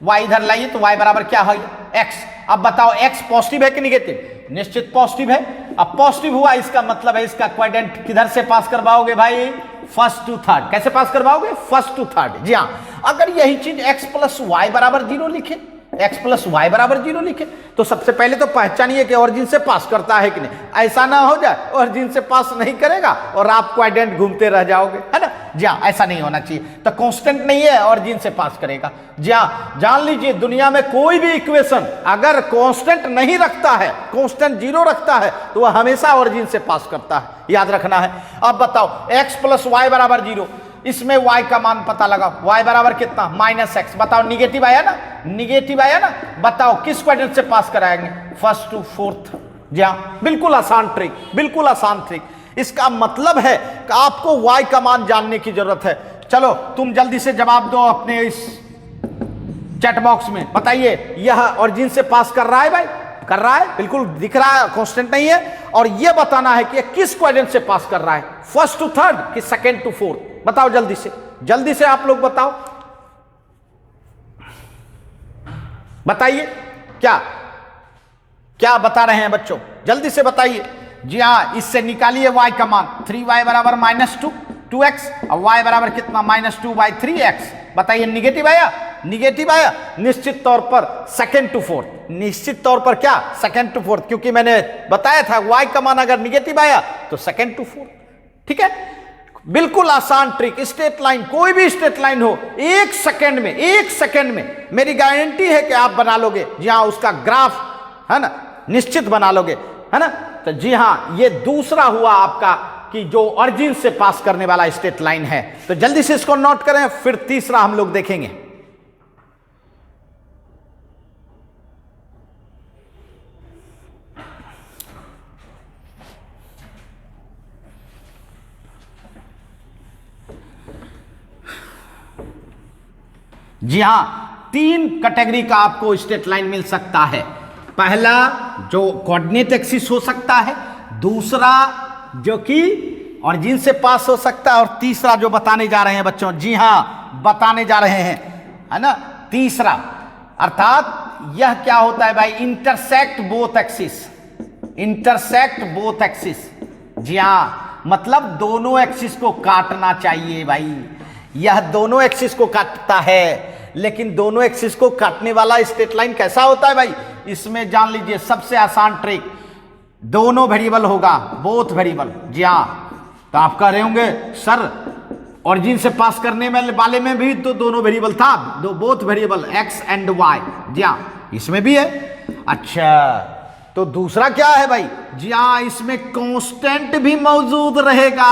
y इधर लाइए, तो y बराबर क्या है? x। अब बताओ x पॉजिटिव है कि निगेटिव? निश्चित पॉजिटिव है। अब पॉजिटिव हुआ, इसका मतलब है इसका क्वाड्रेंट किधर से पास करवाओगे भाई? First to third. कैसे पास करवाओगे? First to third. जी हाँ, अगर यही चीज x प्लस वाई बराबर 0 लिखे, x प्लस वाई बराबर 0 लिखे, तो सबसे पहले तो पहचानिए कि ऑरिजिन से पास करता है कि नहीं। ऐसा ना हो जाए ऑरिजिन से पास नहीं करेगा और आप क्वाड्रेंट घूमते रह जाओगे, है ना। जी हाँ, ऐसा नहीं होना चाहिए। तो कांस्टेंट नहीं है, ऑरिजिन से पास करेगा। जी हाँ, जान लीजिए, दुनिया में कोई भी इक्वेशन अगर कांस्टेंट नहीं रखता है, कांस्टेंट 0 रखता है, तो वह हमेशा ऑरिजिन से पास करता है, याद रखना है। अब बताओ x प्लस वाई बराबर 0, इसमें y का मान पता लगाओ, y बराबर कितना? Minus x. बताओ निगेटिव आया ना, निगेटिव आया ना, बताओ किस क्वाड्रेंट से पास कराएंगे? First to fourth. जी हाँ, बिल्कुल आसान ट्रिक, बिल्कुल आसान ट्रिक। इसका मतलब है कि आपको y का मान जानने की जरूरत है। चलो तुम जल्दी से जवाब दो अपने इस चैट बॉक्स में, बताइए यह ऑरिजिन से पास कर रहा है भाई? कर रहा है, बिल्कुल दिख रहा है, कांस्टेंट नहीं है। और यह बताना है कि किस क्वाड्रेंट से पास कर रहा है, फर्स्ट टू थर्ड कि सेकेंड टू फोर्थ? बताओ जल्दी से आप लोग बताओ, बताइए क्या क्या बता रहे हैं बच्चों, जल्दी से बताइए। जी हाँ, इससे निकालिए y का मान, 3y बराबर -2, 2x, और y बराबर कितना? -2/3x। बताइए निगेटिव आया? निगेटिव आया, निश्चित तौर पर सेकेंड टू फोर्थ। निश्चित तौर पर क्या? सेकेंड टू फोर्थ, क्योंकि मैंने बताया था y का मान अगर निगेटिव आया तो सेकेंड टू फोर्थ। ठीक है, बिल्कुल आसान ट्रिक। स्ट्रेट लाइन, कोई भी स्ट्रेट लाइन हो, एक सेकंड में मेरी गारंटी है कि आप बना लोगे। जी हाँ, उसका ग्राफ, है ना, निश्चित बना लोगे, है ना। तो जी हाँ, ये दूसरा हुआ आपका कि जो ऑरिजिन से पास करने वाला स्ट्रेट लाइन है। तो जल्दी से इसको नोट करें, फिर तीसरा हम लोग देखेंगे। जी हां, 3 कैटेगरी का आपको स्ट्रेट लाइन मिल सकता है। पहला जो कोऑर्डिनेट एक्सिस हो सकता है, दूसरा जो कि ऑरिजिन से पास हो सकता है, और तीसरा जो बताने जा रहे हैं बच्चों, जी हाँ बताने जा रहे हैं, है ना, तीसरा, अर्थात यह क्या होता है भाई, intersect both axis, intersect both axis. जी हाँ, मतलब दोनों एक्सिस को काटना चाहिए भाई, यह दोनों एक्सिस को काटता है। लेकिन दोनों एक्सिस को काटने वाला स्ट्रेट लाइन कैसा होता है भाई, इसमें जान लीजिए सबसे आसान ट्रिक, दोनों वेरिएबल होगा, बोथ वेरिएबल। जी हाँ, तो आप कह रहे होंगे सर ऑरिजिन से पास करने वाले में भी तो दोनों वेरिएबल था, दो both variable X and Y. जी हाँ, इसमें भी है। अच्छा, तो दूसरा क्या है भाई, जी हाँ, इसमें कांस्टेंट भी मौजूद रहेगा,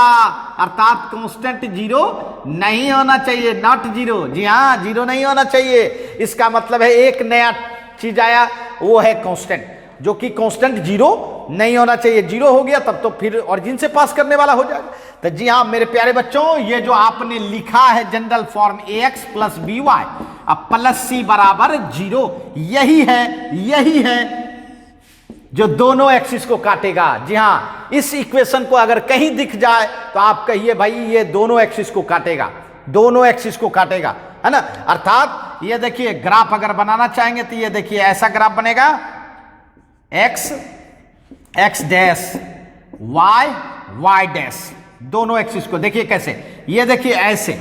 अर्थात कांस्टेंट जीरो नहीं होना चाहिए, नॉट जीरो। जी हाँ, जीरो नहीं होना चाहिए। इसका मतलब है एक नया चीज आया, वो है कांस्टेंट, जो कि कांस्टेंट जीरो नहीं होना चाहिए। जीरो हो गया तब तो फिर ऑरिजिन से पास करने वाला हो जाएगा। तो जी हाँ मेरे प्यारे बच्चों, ये जो आपने लिखा है general form ax plus B Y अब प्लस सी बराबर जीरो, यही है जो दोनों एक्सिस को काटेगा। जी हाँ, इस इक्वेशन को अगर कहीं दिख जाए तो आप कहिए भाई ये दोनों एक्सिस को काटेगा, दोनों एक्सिस को काटेगा, है ना। अर्थात ये देखिए ग्राफ अगर बनाना चाहेंगे तो ये देखिए ऐसा ग्राफ बनेगा, एक्स डैश वाई डैश, दोनों एक्सिस को देखिए कैसे, ये देखिए ऐसे,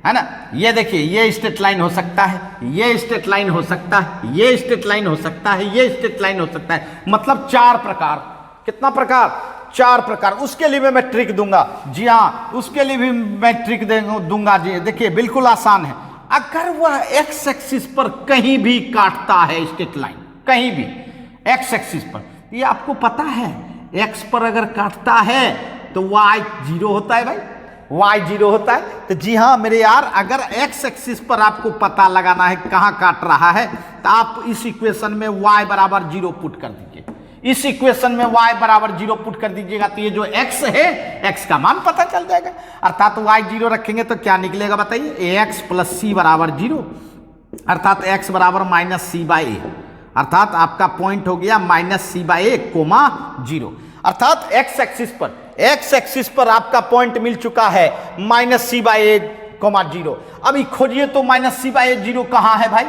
है ना, ये देखिए ये स्ट्रेट लाइन हो सकता है, ये स्ट्रेट लाइन हो सकता है, ये स्ट्रेट लाइन हो सकता है, ये स्ट्रेट लाइन हो सकता है, मतलब चार प्रकार। कितना प्रकार? चार प्रकार। उसके लिए भी मैं ट्रिक दूंगा। जी हाँ, उसके लिए भी मैं ट्रिक दूंगा। जी देखिए बिल्कुल आसान है। अगर वह एक्स एक्सिस पर कहीं भी काटता है स्ट्रेट लाइन, कहीं भी एक्स एक्सिस पर, ये आपको पता है एक्स पर अगर काटता है तो वाई जीरो होता है भाई, वाई जीरो होता है। तो जी हाँ मेरे यार, अगर एक्स एक्सिस पर आपको पता लगाना है कहाँ काट रहा है, तो आप इस इक्वेशन में वाई बराबर जीरो पुट कर दीजिए, इस इक्वेशन में वाई बराबर जीरो पुट कर दीजिएगा, तो ये जो एक्स है, एक्स का मान पता चल जाएगा। अर्थात वाई जीरो रखेंगे तो क्या निकलेगा बताइए, ए एक्स प्लस सी बराबर जीरो, अर्थात एक्स बराबर माइनस सी बाई ए, अर्थात आपका पॉइंट हो गया minus C by A comma zero. अर्थात एक्स एक्सिस पर आपका पॉइंट मिल चुका है minus C by A comma zero. अभी खोजिए तो minus C by A zero कहाँ है भाई,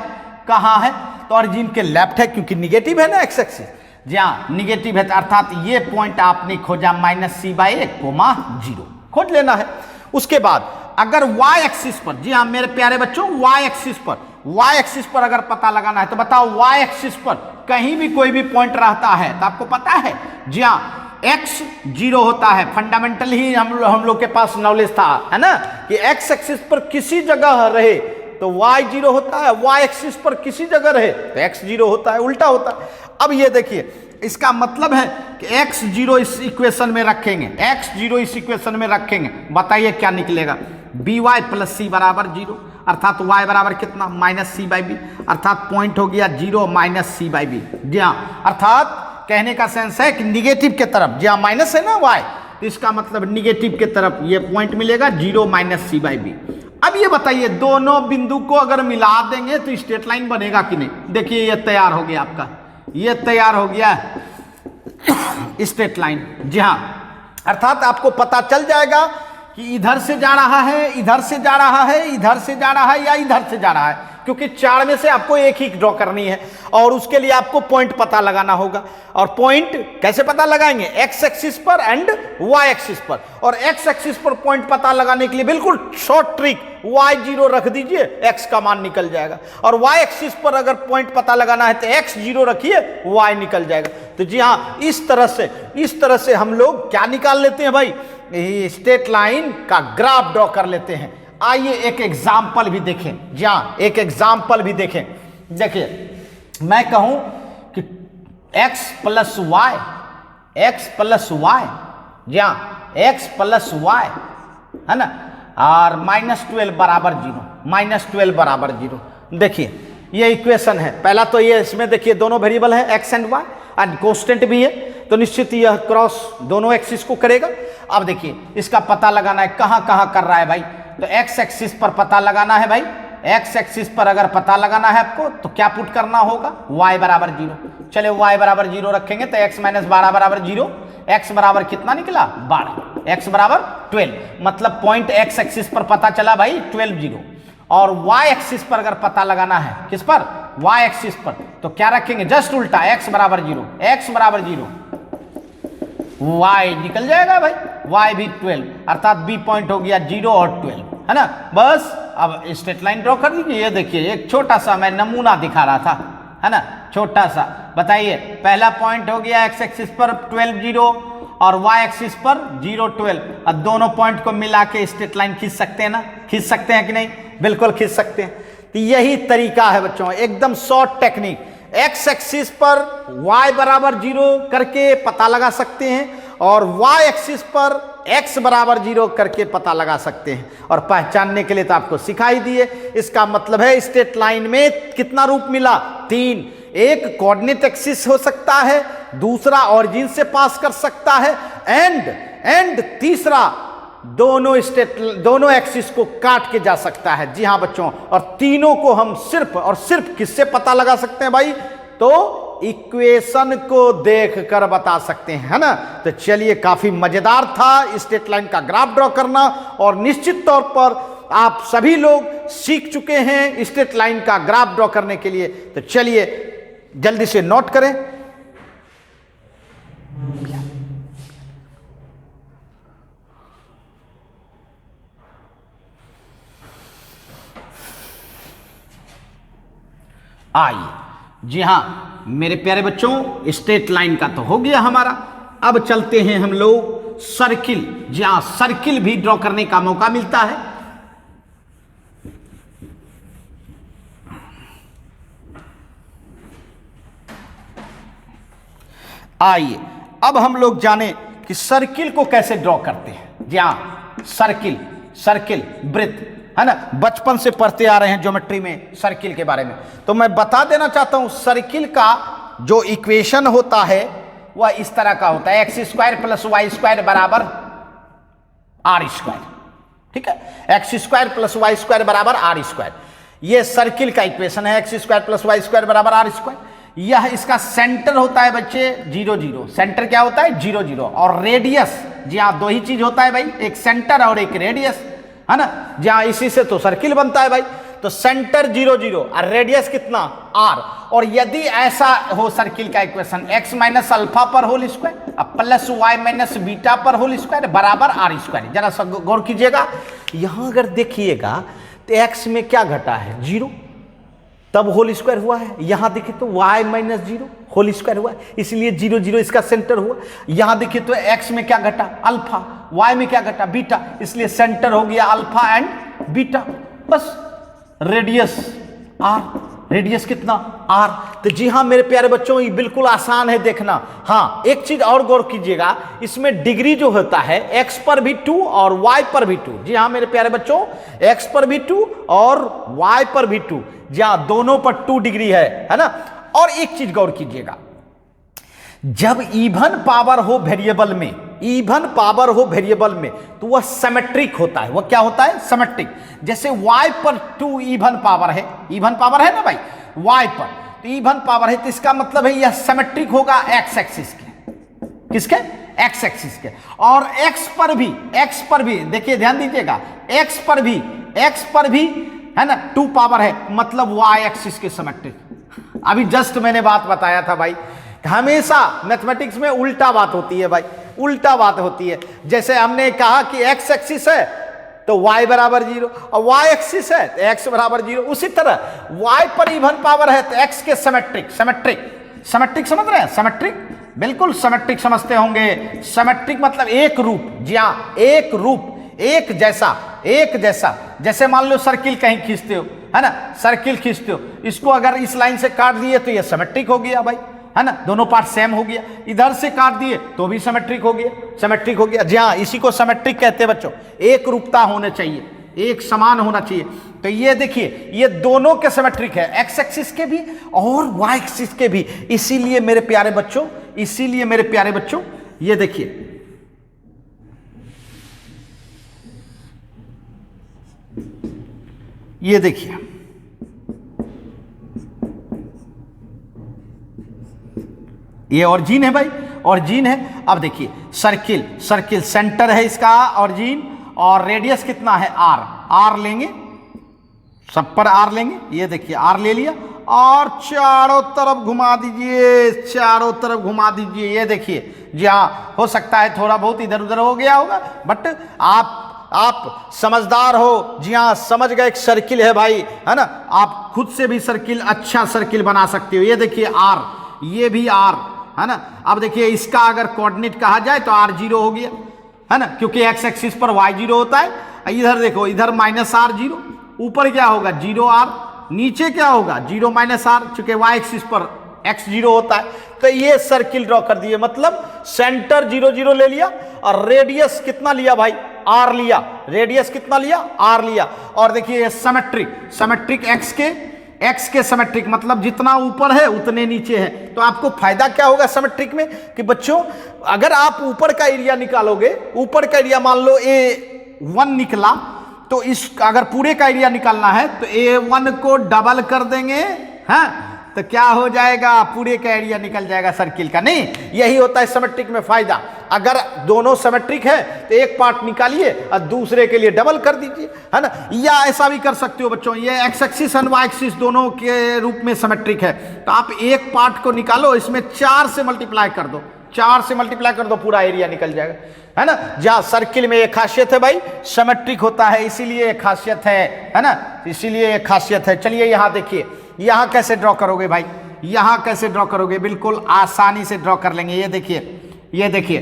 कहाँ है? तो ऑरिजिन के लेफ्ट है, क्योंकि निगेटिव है ना एक्स एक्सिस। जी हाँ निगेटिव है, अर्थात ये पॉइंट आपने खोजा minus C by A comma zero, खोज लेना है। उसके बाद अगर वाई एक्सिस पर, जी हाँ मेरे प्यारे बच्चों, वाई एक्सिस पर अगर पता लगाना है तो बताओ, वाई एक्सिस पर कहीं भी कोई भी पॉइंट रहता है तो आपको पता है, जी हाँ एक्स जीरो होता है। फंडामेंटल ही हम लोग के पास नॉलेज था, है ना, कि एक्स एक्सिस पर किसी जगह रहे तो वाई जीरो होता है, वाई एक्सिस पर किसी जगह रहे तो एक्स जीरो होता है, उल्टा होता है। अब ये देखिए, इसका मतलब है कि एक्स जीरो इस इक्वेशन में रखेंगे, एक्स जीरो इस इक्वेशन में रखेंगे, बताइए क्या निकलेगा, बी वाई प्लस सी बराबर जीरो, अर्थात y बराबर कितना, माइनस सी बाई बी, अर्थात पॉइंट हो गया zero minus C by B. जी हाँ, अर्थात कहने का सेंस है कि निगेटिव के तरफ, जी हाँ माइनस है ना y, तो इसका मतलब निगेटिव के तरफ ये पॉइंट मिलेगा zero minus C by B. अब ये बताइए, दोनों बिंदु को अगर मिला देंगे तो स्ट्रेट लाइन बनेगा कि नहीं? देखिए ये तैयार हो गया आपका, ये तैयार हो गया स्ट्रेट लाइन। जी हाँ, अर्थात आपको पता चल जाएगा कि इधर से जा रहा है, इधर से जा रहा है, इधर से जा रहा है या इधर से जा रहा है, क्योंकि चार में से आपको एक ही ड्रॉ करनी है और उसके लिए आपको पॉइंट पता लगाना होगा। और पॉइंट कैसे पता लगाएंगे? एक्स एक्सिस पर एंड वाई एक्सिस पर। और एक्स एक्सिस पर पॉइंट पता लगाने के लिए बिल्कुल शॉर्ट ट्रिक, वाई जीरो रख दीजिए, एक्स का मान निकल जाएगा। और वाई एक्सिस पर अगर पॉइंट पता लगाना है तो एक्स जीरो रखिए, वाई निकल जाएगा। तो जी हाँ, इस तरह से हम लोग क्या निकाल लेते हैं भाई, स्ट्रेट लाइन का ग्राफ ड्रॉ कर लेते हैं। आइए एक एग्जाम्पल भी देखें। जी हाँ, एक एग्जाम्पल भी देखें। देखिए, मैं कहूं कि x प्लस वाई, जी हाँ x प्लस वाई, है ना, और -12 बराबर जीरो, देखिए ये इक्वेशन है। पहला तो ये, इसमें देखिए दोनों वेरिएबल है x and y, and constant भी है, तो निश्चित यह क्रॉस दोनों एक्सिस को करेगा। अब देखिए इसका पता लगाना है, कहाँ कहाँ कर रहा है भाई, तो एक्स एक्सिस पर पता लगाना है भाई। एक्स एक्सिस पर अगर पता लगाना है आपको तो क्या पुट करना होगा, y बराबर जीरो। चले y बराबर जीरो रखेंगे तो x माइनस 12 बराबर जीरो, x बराबर कितना निकला 12, x बराबर 12, मतलब पॉइंट x एक्सिस पर पता चला भाई 12 0। और y एक्सिस पर अगर पता लगाना है, किस पर, y एक्सिस पर, तो क्या रखेंगे, जस्ट उल्टा, x बराबर 0, x बराबर 0, y निकल जाएगा भाई, y भी 12, अर्थात b पॉइंट हो गया 0 और 12, है ना। बस अब स्ट्रेट लाइन ड्रॉ कर दीजिए। ये देखिए एक छोटा सा मैं नमूना दिखा रहा था, है ना, छोटा सा। बताइए, पहला पॉइंट हो गया x एक्सिस पर 12 0 और y एक्सिस पर 0 12, और दोनों पॉइंट को मिला के स्ट्रेट लाइन खींच सकते हैं ना, खींच सकते हैं कि नहीं, बिल्कुल खींच सकते हैं। तो यही तरीका है बच्चों, एकदम शॉर्ट टेक्निक, x एक्सिस पर y बराबर 0 करके पता लगा सकते हैं और y एक्सिस पर x बराबर 0 करके पता लगा सकते हैं। और पहचानने के लिए तो आपको सिखाई दिए। इसका मतलब है स्ट्रेट लाइन में कितना रूप मिला, 3, एक कोऑर्डिनेट एक्सिस हो सकता है, दूसरा ऑरिजिन से पास कर सकता है, एंड तीसरा दोनों एक्सिस को काट के जा सकता है। जी हां बच्चों, और तीनों को हम सिर्फ और सिर्फ किससे पता लगा सकते हैं भाई, तो इक्वेशन को देखकर बता सकते हैं, है ना। तो चलिए, काफी मजेदार था स्ट्रेट लाइन का ग्राफ ड्रॉ करना, और निश्चित तौर पर आप सभी लोग सीख चुके हैं स्ट्रेट लाइन का ग्राफ ड्रॉ करने के लिए। तो चलिए जल्दी से नोट करें। आइए, जी हां मेरे प्यारे बच्चों, स्ट्रेट लाइन का तो हो गया हमारा। अब चलते हैं हम लोग सर्किल। जी हां, सर्किल भी ड्रॉ करने का मौका मिलता है। आइए अब हम लोग जाने कि सर्किल को कैसे ड्रॉ करते हैं। जी हां, सर्किल वृत्त, है ना, बचपन से पढ़ते आ रहे हैं ज्योमेट्री में सर्किल के बारे में। तो मैं बता देना चाहता हूं, सर्किल का जो इक्वेशन होता है वह इस तरह का होता है, x square plus y square बराबर आर स्क्वायर। ठीक है, x square plus y square बराबर आर स्क्वायर, यह सर्किल का इक्वेशन है। x square plus y square बराबर आर स्क्वायर, यह इसका सेंटर होता है बच्चे 0 0। सेंटर क्या होता है, 0 0। और रेडियस, जी हाँ, दो ही चीज होता है भाई, एक सेंटर और एक रेडियस, है ना। जहां इसी से तो सर्किल बनता है भाई। तो सेंटर 0 0 और रेडियस कितना, r। और यदि ऐसा हो सर्किल का इक्वेशन, x माइनस अल्फा पर होल स्क्वायर अब प्लस y माइनस बीटा पर होल स्क्वायर बराबर आर स्क्वायर। जरा सा गौर कीजिएगा, यहां अगर देखिएगा तो x में क्या घटा है, 0, तब होल स्क्वायर हुआ है। यहां देखिए तो y माइनस 0 होल स्क्वायर हुआ है, इसलिए 0 0 इसका सेंटर हुआ। यहां देखिए तो x में क्या घटा, अल्फा, y में क्या घटा, बीटा, इसलिए सेंटर हो गया अल्फा एंड बीटा। बस रेडियस r, रेडियस कितना, r। तो जी हां मेरे प्यारे बच्चों, ये बिल्कुल आसान है देखना। हाँ, एक चीज और गौर कीजिएगा, इसमें डिग्री जो होता है x पर भी 2 और y पर भी 2। जी हां मेरे प्यारे बच्चों, x पर भी 2 और y पर भी 2, जी हां, दोनों पर 2 डिग्री है ना। और एक चीज गौर कीजिएगा, जब इवन पावर हो वेरिएबल में, इवन पावर हो वेरिएबल में, तो वह सिमेट्रिक होता है। वह क्या होता है, सिमेट्रिक। जैसे y पर 2 इवन पावर है, इवन पावर है ना भाई, y पर तो इवन पावर है, तो इसका मतलब है यह सिमेट्रिक होगा x एक्सिस के, किसके, x एक्सिस के। और x पर भी देखिए, ध्यान दीजिएगा, x पर भी है ना 2 पावर है, मतलब y एक्सिस के सिमेट्रिक। अभी जस्ट मैंने बात बताया था भाई, हमेशा मैथमेटिक्स में उल्टा बात होती है भाई, उल्टा बात होती है। जैसे हमने कहा कि x एक्सिस है तो y बराबर 0, और y एक्सिस है तो x बराबर 0। उसी तरह y पर इवन पावर है तो x के सिमेट्रिक, सिमेट्रिक समझ रहे हैं, सिमेट्रिक, बिल्कुल सिमेट्रिक समझते होंगे। सिमेट्रिक मतलब एक रूप, जी हाँ, एक रूप, एक जैसा। जैसे मान लो सर्किल कहीं खींचते हो, है ना, सर्किल खींचते हो, इसको अगर इस लाइन से काट दिए तो ये सिमेट्रिक हो गया भाई, है ना, दोनों पार्ट सेम हो गया। इधर से काट दिए तो भी सिमेट्रिक हो गया, जी हाँ, इसी को सिमेट्रिक कहते हैं बच्चों। एक रूपता होना चाहिए, एक समान होना चाहिए। तो ये देखिए, ये दोनों के सिमेट्रिक है, एक्स एक्सिस के भी और वाई एक्सिस के भी। इसीलिए मेरे प्यारे बच्चों, ये देखिए, ये देखिए, ये ऑरिजिन है भाई, ऑरिजिन है। अब देखिए सर्किल, सर्किल सेंटर है इसका ऑरिजिन, और रेडियस कितना है आर, आर लेंगे, सब पर आर लेंगे, ये देखिए आर ले लिया और चारों तरफ घुमा दीजिए, चारों तरफ घुमा दीजिए। ये देखिए जी हाँ, हो सकता है थोड़ा बहुत इधर उधर हो गया होगा, बट आप समझदार हो, जी हाँ समझ गए, एक सर्किल है भाई, है ना। आप खुद से भी सर्किल, अच्छा सर्किल बना सकते हो। ये देखिए आर, ये भी आर, है ना। अब देखिए इसका अगर कोऑर्डिनेट कहा जाए तो आर 0 हो गया, है ना, क्योंकि एक्स एक्सिस पर वाई 0 होता है। इधर देखो, इधर माइनस आर 0, ऊपर क्या होगा 0 आर, नीचे क्या होगा 0 माइनस आर, चूंकि वाई एक्सिस पर एक्स 0 होता है। तो ये सर्किल ड्रॉ कर दिए, मतलब सेंटर 0 0 ले लिया और रेडियस कितना लिया भाई, आर लिया, रेडियस कितना लिया, आर लिया। और देखिए सिमेट्रिक, सिमेट्रिक एक्स के सिमेट्रिक, मतलब जितना ऊपर है उतने नीचे है। तो आपको फायदा क्या होगा सिमेट्रिक में कि बच्चों, अगर आप ऊपर का एरिया निकालोगे, ऊपर का एरिया मान लो A1 निकला, तो इस अगर पूरे का एरिया निकालना है तो A1 को डबल कर देंगे, हाँ, तो क्या हो जाएगा, पूरे का एरिया निकल जाएगा सर्किल का। नहीं, यही होता है सिमेट्रिक में फायदा। अगर दोनों सिमेट्रिक है तो एक पार्ट निकालिए और दूसरे के लिए डबल कर दीजिए, है ना। या ऐसा भी कर सकते हो बच्चों, ये एक्स एक्सिस और वाई एक्सिस दोनों के रूप में सिमेट्रिक है, तो आप एक पार्ट को निकालो, इसमें 4 से मल्टीप्लाई कर दो, 4 से मल्टीप्लाई कर दो, पूरा एरिया निकल जाएगा, है ना। जहां सर्किल में एक खासियत है भाई, सिमेट्रिक होता है, इसीलिए एक खासियत है ना, इसीलिए एक खासियत है। चलिए यहां देखिए, यहां कैसे ड्रॉ करोगे भाई, यहां कैसे ड्रॉ करोगे, बिल्कुल आसानी से ड्रॉ कर लेंगे। ये देखिए, ये देखिए,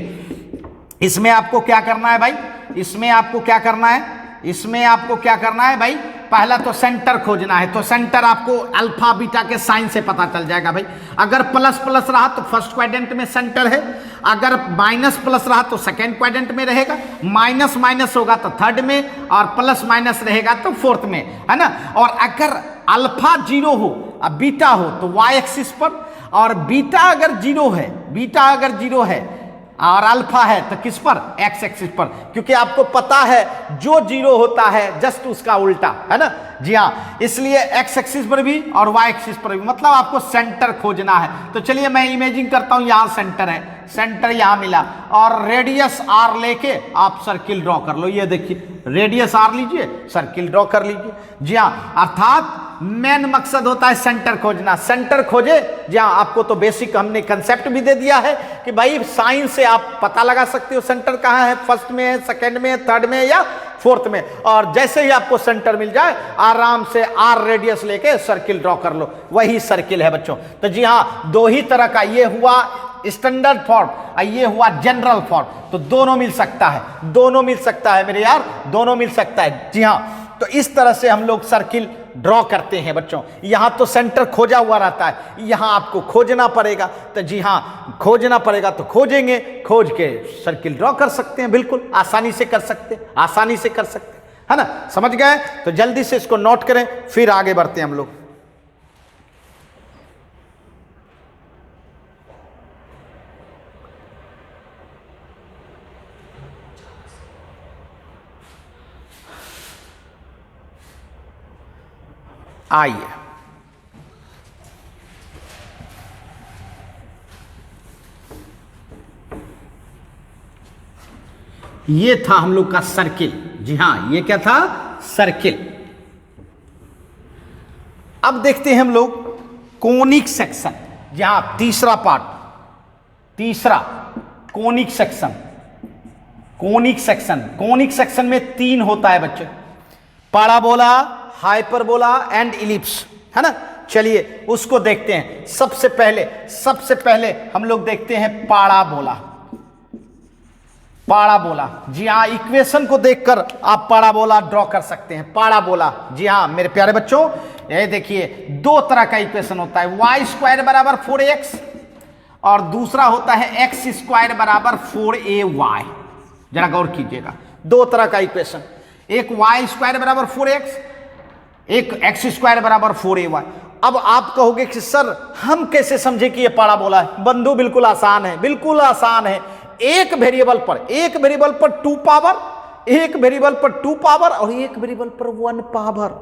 इसमें आपको क्या करना है भाई, इसमें आपको क्या करना है, इसमें आपको क्या करना है भाई, पहला तो सेंटर खोजना है। तो सेंटर आपको अल्फा बीटा के साइन से पता चल जाएगा भाई। अगर प्लस प्लस रहा तो फर्स्ट क्वाड्रेंट में सेंटर है, अगर माइनस प्लस रहा तो सेकंड क्वाड्रेंट में रहेगा, माइनस माइनस होगा तो थर्ड में, और प्लस माइनस रहेगा तो फोर्थ में, है ना। और अगर अल्फा 0 हो और बीटा हो तो वाई एक्सिस पर, और बीटा अगर 0 है, बीटा अगर 0 है और अल्फा है तो किस पर, एक्स एक्सिस पर, क्योंकि आपको पता है जो 0 होता है जस्ट उसका उल्टा, है ना। जी हाँ, इसलिए एक्स एक्सिस पर भी और वाई एक्सिस पर भी, मतलब आपको सेंटर खोजना है। तो चलिए मैं इमेजिन करता हूं, यहां सेंटर है, सेंटर यहां मिला, और रेडियस आर लेके आप सर्किल ड्रॉ कर लो। ये देखिए रेडियस आर लीजिए, सर्किल ड्रॉ कर लीजिए। जी हाँ, अर्थात मेन मकसद होता है सेंटर खोजना, सेंटर खोजे। जी हाँ, आपको तो बेसिक हमने कंसेप्ट भी दे दिया है कि भाई साइन से आप पता लगा सकते हो सेंटर कहाँ है, फर्स्ट में है, सेकंड में है, थर्ड में या फोर्थ में। और जैसे ही आपको सेंटर मिल जाए, आराम से आर रेडियस लेके सर्किल ड्रॉ कर लो, वही सर्किल है बच्चों। तो जी हाँ, दो ही तरह का, ये हुआ स्टैंडर्ड फॉर्म और ये हुआ जनरल फॉर्म, तो दोनों मिल सकता है, दोनों मिल सकता है मेरे यार, दोनों मिल सकता है। जी हाँ, तो इस तरह से हम लोग सर्किल ड्रॉ करते हैं बच्चों। यहां तो सेंटर खोजा हुआ रहता है, यहां आपको खोजना पड़ेगा। तो जी हाँ, खोजना पड़ेगा तो खोजेंगे, खोज के सर्किल ड्रॉ कर सकते हैं, बिल्कुल आसानी से कर सकते हैं, आसानी से कर सकते हैं, है ना। समझ गए? तो जल्दी से इसको नोट करें, फिर आगे बढ़ते हैं हम लोग। आइए, ये था हम लोग का सर्किल। जी हां, ये क्या था, सर्किल। अब देखते हैं हम लोग कोनिक सेक्शन। जी हां, तीसरा पार्ट, तीसरा conic section. Conic section, conic section में 3 होता है बच्चे, पैराबोला, हाइपरबोला एंड इलिप्स, है ना। चलिए उसको देखते हैं। सबसे पहले हम लोग देखते हैं पैराबोला। पैराबोला, जी हाँ, इक्वेशन को देखकर आप पैराबोला ड्रॉ कर सकते हैं। पैराबोला, जी हाँ मेरे प्यारे बच्चों, ये देखिए 2 तरह का इक्वेशन होता है, y² बराबर 4x और दूसरा होता है x² बराबर 4ay। जरा गौर कीजिएगा, 2 तरह का इक्वेशन, एक y² बराबर 4x, एक x² बराबर 4ay। अब आप कहोगे कि सर हम कैसे समझे कि ये पैराबोला है? बंधु बिल्कुल आसान है, बिल्कुल आसान है। एक वेरिएबल पर 2 पावर, एक वेरिएबल पर 2 पावर और एक वेरिएबल पर 1 पावर।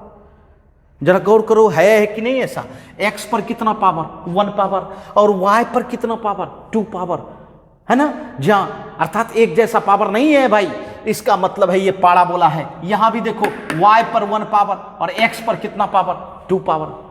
जरा गौर करो, है कि नहीं ऐसा? x पर कितना पावर, 1 पावर, और y पर कितना पावर, 2 पावर। है ना। जी हाँ, अर्थात एक जैसा पावर नहीं है भाई, इसका मतलब है ये पाराबोला है। यहां भी देखो y पर 1 पावर और x पर कितना पावर, 2 पावर।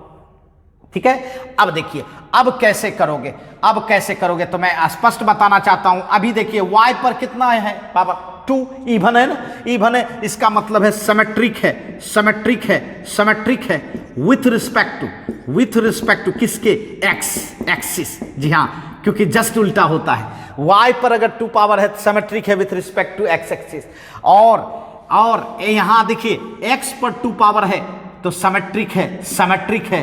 ठीक है, अब देखिए अब कैसे करोगे, अब कैसे करोगे तो मैं स्पष्ट बताना चाहता हूं। अभी देखिए y पर कितना है पावर, 2, इवन है ना, इवन है, इसका मतलब है सिमेट्रिक है, सिमेट्रिक है, सिमेट्रिक है विथ रिस्पेक्ट टू किसके, x एक्सिस। जी हाँ, क्योंकि जस्ट उल्टा होता है, y पर अगर 2 पावर है सिमेट्रिक है with respect to x axis, और यहां देखिए x पर 2 पावर है तो सिमेट्रिक है, सिमेट्रिक है,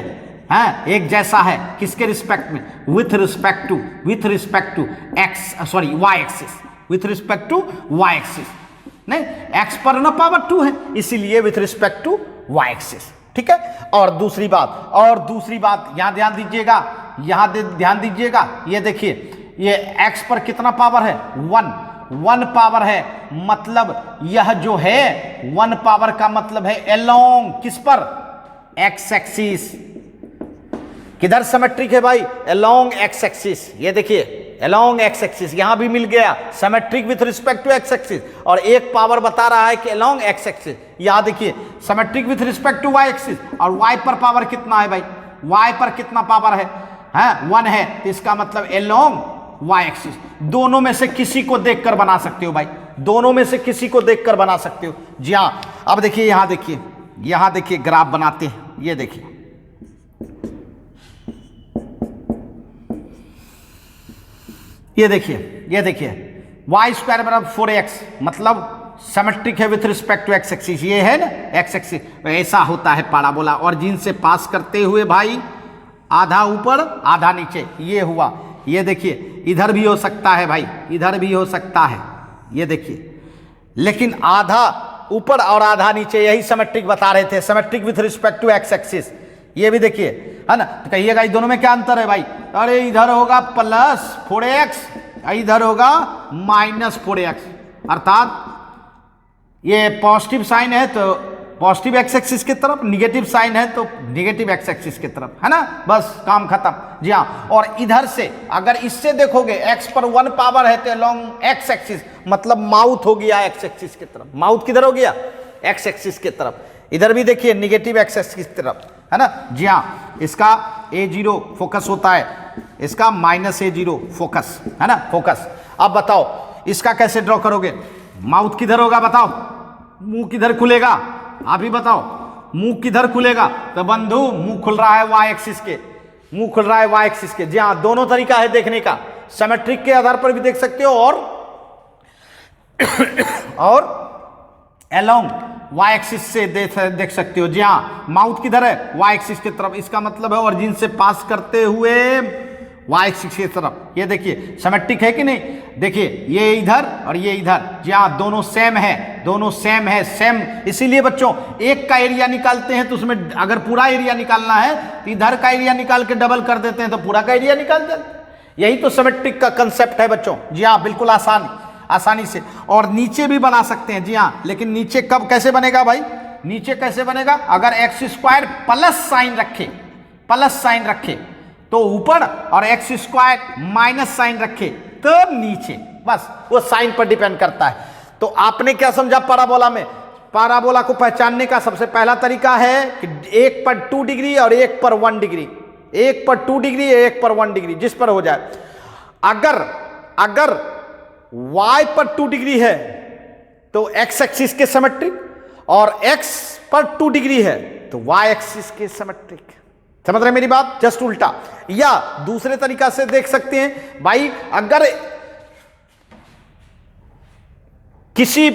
एक जैसा है किसके रिस्पेक्ट में, with respect to x, sorry y axis, with respect to y axis. नहीं, x पर ना पावर 2 है इसीलिए with respect to y axis. ठीक है, और दूसरी बात यहां ध्यान दीजिएगा, यहां ध्यान दीजिएगा, ये देखिए ये x पर कितना पावर है, 1 पावर है, मतलब यह जो है 1 पावर का मतलब है अलोंग किस पर, x एक्सिस। किधर सिमेट्रिक है भाई, अलोंग x एक्सिस। ये देखिए अलोंग x एक्सिस, यहां भी मिल गया symmetric with respect to x axis, और एक पावर बता रहा है कि अलोंग x एक्सिस। यहां देखिए symmetric with respect to y axis, और y पर पावर कितना है भाई, y पर कितना पावर है, 1 है, तो इसका मतलब अलोंग y एक्सिस। दोनों में से किसी को देखकर बना सकते हो भाई, दोनों में से किसी को देखकर बना सकते हो। जी हां, अब देखिए यहां देखिए ग्राफ बनाते हैं, ये देखिए ये देखिए y स्क्वायर बराबर 4x, मतलब सिमेट्रिक है with respect to x axis, ये है ना x एक्सिस। ऐसा होता है पाराबोला, और जिनसे पास करते हुए भाई आधा ऊपर आधा नीचे, ये हुआ। ये देखिए इधर भी हो सकता है भाई, इधर भी हो सकता है, ये देखिए, लेकिन आधा ऊपर और आधा नीचे यही सिमेट्रिक बता रहे थे, symmetric with respect to x axis. ये भी देखिए, है ना, तो कहिएगा दोनों में क्या अंतर है भाई, अरे इधर होगा प्लस 4x, इधर होगा माइनस 4x, अर्थात ये पॉजिटिव साइन है तो पॉजिटिव x एक्सिस की तरफ, निगेटिव साइन है तो निगेटिव x एक्सिस की तरफ, है ना, बस काम खत्म। जी हाँ, और इधर से अगर इससे देखोगे x पर 1 पावर है तो लॉन्ग x एक्सिस, मतलब माउथ हो गया x एक्सिस की तरफ, माउथ किधर हो गया, x एक्सिस की तरफ। इधर भी देखिए निगेटिव x एक्सिस की तरफ, है ना। जी हाँ, इसका A0 फोकस होता है, इसका -A0 फोकस, है ना, फोकस। अब बताओ इसका कैसे ड्रॉ करोगे, माउथ किधर होगा बताओ, मुंह किधर खुलेगा, आप ही बताओ, मुंह किधर खुलेगा, तो बंधु मुंह खुल रहा है y एक्सिस के, मुंह खुल रहा है y एक्सिस के। जी हाँ, दोनों तरीका है देखने का, सिमेट्रिक के आधार पर भी देख सकते हो और अलोंग y एक्सिस से देख सकते हो। जी हाँ, माउथ किधर है, y एक्सिस की तरफ, इसका मतलब है ओरिजिन से पास करते हुए y एक्सिस की तरफ। ये देखिए सिमेट्रिक है कि नहीं, देखिए ये इधर और ये इधर, जी हाँ, दोनों सेम है, दोनों सेम है, सेम। इसीलिए बच्चों एक का एरिया निकालते हैं तो उसमें अगर पूरा एरिया निकालना है तो इधर का एरिया निकाल के डबल कर देते हैं तो पूरा का एरिया निकाल देते हैं। यही तो सिमेट्रिक का कंसेप्ट है बच्चों। जी हाँ, बिल्कुल आसानी से, और नीचे भी बना सकते हैं। जी हाँ, लेकिन नीचे कब कैसे बनेगा भाई, नीचे कैसे बनेगा, अगर एक्स स्क्वायर प्लस साइन रखे तो ऊपर, और एक्स स्क्वायर माइनस साइन रखे तो नीचे, बस वो साइन पर डिपेंड करता है। तो आपने क्या समझा पाराबोला में, पाराबोला को पहचानने का सबसे पहला तरीका है कि एक पर 2 डिग्री और एक पर 1 डिग्री, एक पर 2 डिग्री एक पर 1 डिग्री, जिस पर हो जाए। अगर y पर 2 डिग्री है तो x एक्सिस के सिमेट्रिक, और x पर 2 डिग्री है तो y एक्सिस के सिमेट्रिक। समझ रहे मेरी बात, जस्ट उल्टा। या दूसरे तरीका से देख सकते हैं भाई, अगर किसी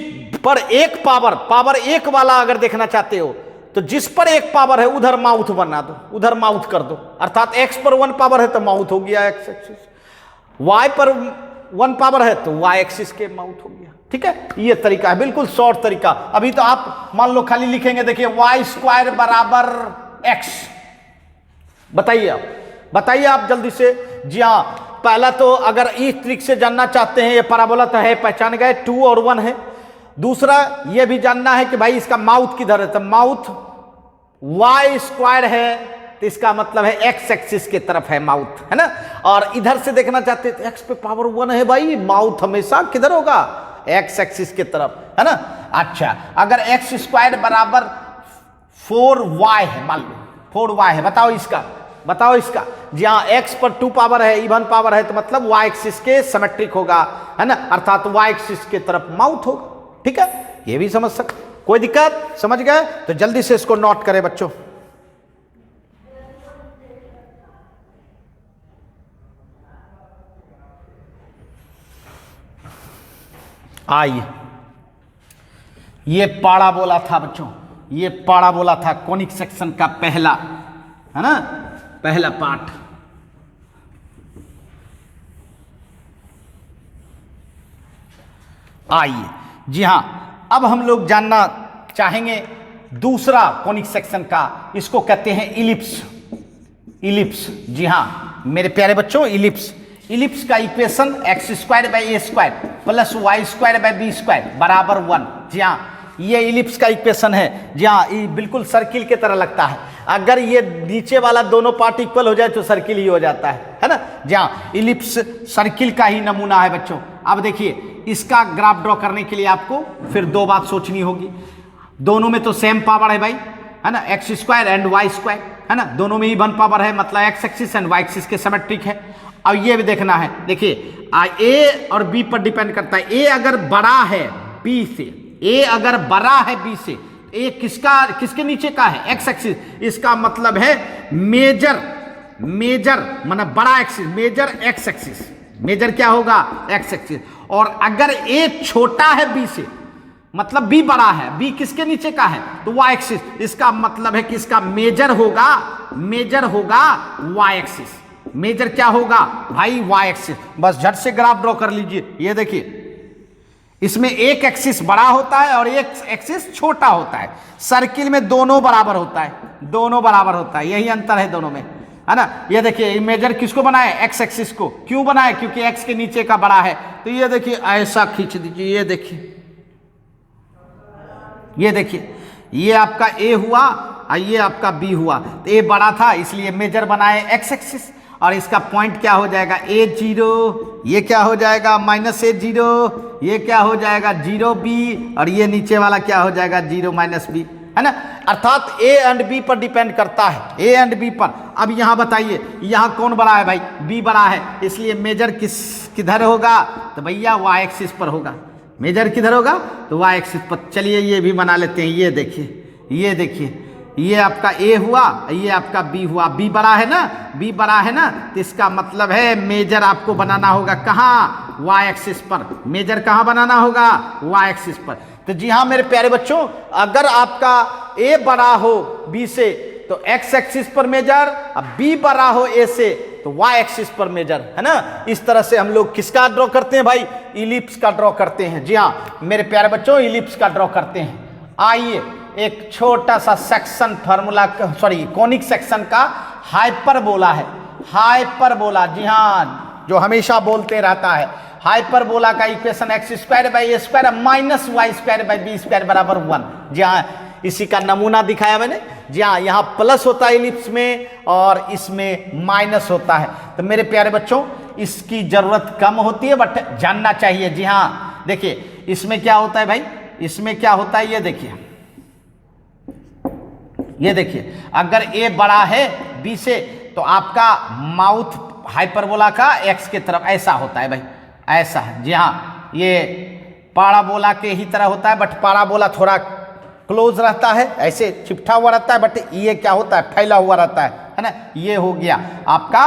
पर एक पावर एक वाला अगर देखना चाहते हो तो जिस पर एक पावर है उधर माउथ बना दो, उधर माउथ कर दो, अर्थात x पर 1 पावर है तो माउथ हो गया x एक्सिस, y पर 1 पावर है तो y एक्सिस के माउथ हो गया। ठीक है, ये तरीका है, बिल्कुल शॉर्ट तरीका। अभी तो आप मान लो खाली लिखेंगे, देखिए y स्क्वायर बराबर x, बताइए आप जल्दी से। जी हाँ, पहला तो अगर इस ट्रिक से जानना चाहते हैं, ये पैराबोला तो है, पहचान गए 2 और 1 है। दूसरा ये भी जानना है कि भाई इसका माउथ किधर है, तो माउथ y स्क्वायर है तो इसका मतलब है x एक्सिस की तरफ है माउथ, है ना। और इधर से देखना चाहते हैं तो x पे पावर 1 है भाई, माउथ हमेशा किधर होगा, x एक्सिस की तरफ, है ना। अच्छा, अगर x स्क्वायर बराबर 4y है, मान लो 4y है, बताओ इसका, जी हाँ, x पर 2 पावर है, इवन पावर है, तो मतलब y एक्सिस के सिमेट्रिक होगा, है ना, अर्थात y एक्सिस के तरफ माउथ होगा। ठीक है, ये भी समझ सकते, कोई दिक्कत, समझ गए? तो जल्दी से इसको नोट करें बच्चों। आइए, ये पाराबोला था बच्चों, ये पाराबोला था कोनिक सेक्शन का पहला, है ना, पहला पार्ट। आइए, जी हां, अब हम लोग जानना चाहेंगे दूसरा कोनिक सेक्शन का, इसको कहते हैं इलिप्स। इलिप्स, जी हां मेरे प्यारे बच्चों, इलिप्स का equation x square by a square plus y square by b square बराबर 1। जी हाँ, ये इलिप्स का इक्वेशन है। जी हाँ, ये बिल्कुल सर्किल की तरह लगता है, अगर ये नीचे वाला दोनों पार्ट इक्वल हो जाए तो सर्किल ही हो जाता है ना। जी हाँ, इलिप्स सर्किल का ही नमूना है बच्चों। अब देखिए, इसका ग्राफ ड्रॉ करने के लिए आपको फिर 2 बात सोचनी होगी, दोनों में तो सेम पावर है भाई, है ना, x square and y square, है ना, दोनों में इवन पावर है, मतलब x axis and Y axis के सिमेट्रिक है। अब ये भी देखना है, देखिए ए और बी पर डिपेंड करता है, ए अगर बड़ा है बी से, ए अगर बड़ा है बी से, ए किसके नीचे का है, एक्स एक्सिस, इसका मतलब है मेजर मतलब बड़ा axis, major x axis, major क्या होगा, एक्स एक्सिस। और अगर ए छोटा है बी से, मतलब बी बड़ा है, बी किसके नीचे का है, तो वाई एक्सिस, इसका मतलब है कि इसका मेजर होगा वाई एक्सिस। मेजर क्या होगा भाई, वाई एक्सिस। बस झट से ग्राफ ड्रॉ कर लीजिए, ये देखिए, इसमें एक एक्सिस बड़ा होता है और एक एक्सिस छोटा होता है, सर्किल में दोनों बराबर होता है, यही अंतर है दोनों में, है ना। ये देखिए, मेजर किसको बनाए, एक्स एक्सिस को, क्यों बनाए, क्योंकि एक्स के नीचे का बड़ा है। तो ये देखिए, ऐसा खींच दीजिए, ये देखिए, ये आपका ए हुआ और ये आपका बी हुआ, तो ए बड़ा था इसलिए मेजर बनाए एक्स एक्सिस, और इसका पॉइंट क्या हो जाएगा, A0, ये क्या हो जाएगा -A0, ये क्या हो जाएगा 0B, और ये नीचे वाला क्या हो जाएगा 0 -B, है ना। अर्थात A एंड B पर डिपेंड करता है, A एंड B पर। अब यहाँ बताइए, यहाँ कौन बड़ा है भाई, B बड़ा है, इसलिए मेजर किधर होगा, तो भैया वाई एक्सिस पर होगा, मेजर किधर होगा, तो वाई एक्सिस पर। चलिए ये भी बना लेते हैं, ये देखिए, ये आपका ए हुआ, ये आपका बी हुआ, बी बड़ा है ना, तो इसका मतलब है मेजर आपको बनाना होगा कहाँ, वाई एक्सिस पर। मेजर कहाँ बनाना होगा, वाई एक्सिस पर। तो जी हाँ मेरे प्यारे बच्चों, अगर आपका ए बड़ा हो बी से तो एक्स एक्सिस पर मेजर, अब बी बड़ा हो ए से तो वाई एक्सिस पर मेजर, है ना। इस तरह से हम लोग किसका ड्रॉ करते हैं भाई, इलिप्स का ड्रॉ करते हैं। जी हाँ मेरे प्यारे बच्चों, इलिप्स का ड्रॉ करते हैं। आइए, एक छोटा सा सेक्शन कोनिक सेक्शन का हाइपरबोला है, हाइपरबोला, जी हाँ, जो हमेशा बोलते रहता है, हाइपरबोला का equation x square by a square minus y square by b square बराबर 1। जी हाँ, इसी का नमूना दिखाया मैंने। जी हाँ, यहाँ प्लस होता है इलिप्स में और इसमें माइनस होता है। तो मेरे प्यारे बच्चों, इसकी जरूरत कम होती है बट जानना चाहिए। जी हाँ, देखिए इसमें क्या होता है भाई, इसमें क्या होता है, ये देखिए, अगर ए बड़ा है बी से तो आपका माउथ हाइपरबोला का एक्स की तरफ ऐसा होता है भाई, ऐसा है। जी हाँ, ये पाराबोला के ही तरह होता है, बट पाराबोला थोड़ा क्लोज रहता है, ऐसे चिपटा हुआ रहता है, बट ये क्या होता है, फैला हुआ रहता है ना। ये हो गया आपका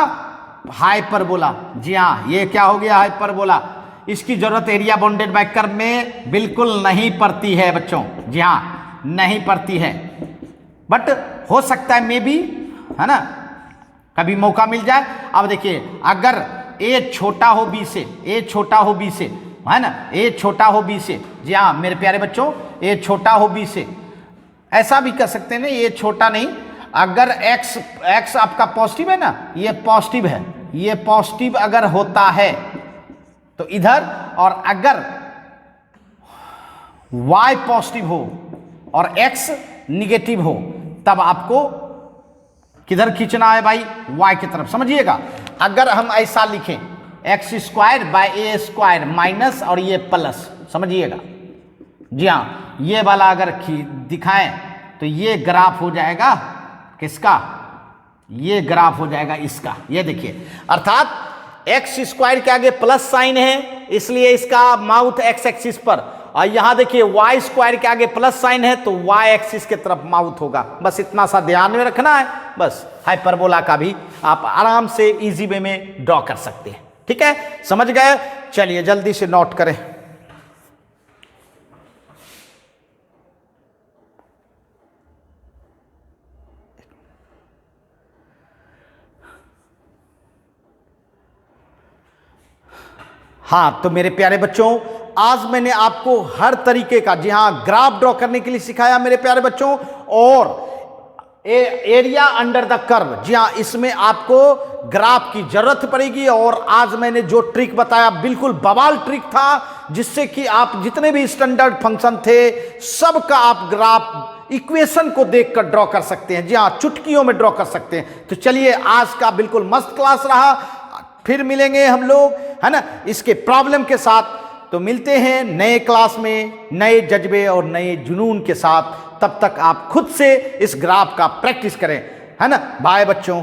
हाइपरबोला। जी हाँ, ये क्या हो गया, हाइपरबोला। इसकी जरूरत एरिया बाउंडेड बाय कर्व में बिल्कुल नहीं पड़ती है बच्चों। जी हाँ, नहीं पड़ती है, बट हो सकता है मे बी, है ना, कभी मौका मिल जाए। अब देखिए, अगर ए छोटा हो बी से, ए छोटा हो बी से, है ना, ए छोटा हो बी से। जी हाँ मेरे प्यारे बच्चों, ए छोटा हो बी से, ऐसा भी कर सकते हैं ना, ये छोटा नहीं, अगर x आपका पॉजिटिव है ना, ये पॉजिटिव है, ये पॉजिटिव अगर होता है तो इधर, और अगर y पॉजिटिव हो और x निगेटिव हो, तब आपको किधर खींचना है भाई, y की तरफ, समझिएगा। अगर हम ऐसा लिखें x square by A square minus और ये प्लस, समझिएगा जी हाँ, ये वाला अगर दिखाएं तो ये ग्राफ हो जाएगा किसका, ये ग्राफ हो जाएगा इसका, ये देखिए, अर्थात एक्स स्क्वायर के आगे प्लस साइन है इसलिए इसका माउथ एक्स एक्सिस पर, और यहां देखिए वाई स्क्वायर के आगे प्लस साइन है तो वाई एक्सिस के तरफ माउथ होगा। बस इतना सा ध्यान में रखना है, बस हाइपरबोला का भी आप आराम से इजी वे में ड्रॉ कर सकते हैं। ठीक है, समझ गए? चलिए जल्दी से नोट करें। हाँ, तो मेरे प्यारे बच्चों, आज मैंने आपको हर तरीके का, जी हाँ, ग्राफ ड्रॉ करने के लिए सिखाया मेरे प्यारे बच्चों, और एरिया अंडर द कर्व, जी हाँ, इसमें आपको ग्राफ की जरूरत पड़ेगी। और आज मैंने जो ट्रिक बताया बिल्कुल बवाल ट्रिक था, जिससे कि आप जितने भी स्टैंडर्ड फंक्शन थे सबका आप ग्राफ इक्वेशन को देखकर ड्रॉ कर सकते हैं, जी हाँ, चुटकियों में ड्रॉ कर सकते हैं। तो चलिए, आज का बिल्कुल मस्त क्लास रहा, फिर मिलेंगे हम लोग, है ना, इसके प्रॉब्लम के साथ। तो मिलते हैं नए क्लास में नए जज्बे और नए जुनून के साथ। तब तक आप खुद से इस ग्राफ का प्रैक्टिस करें, है ना। बाय बच्चों।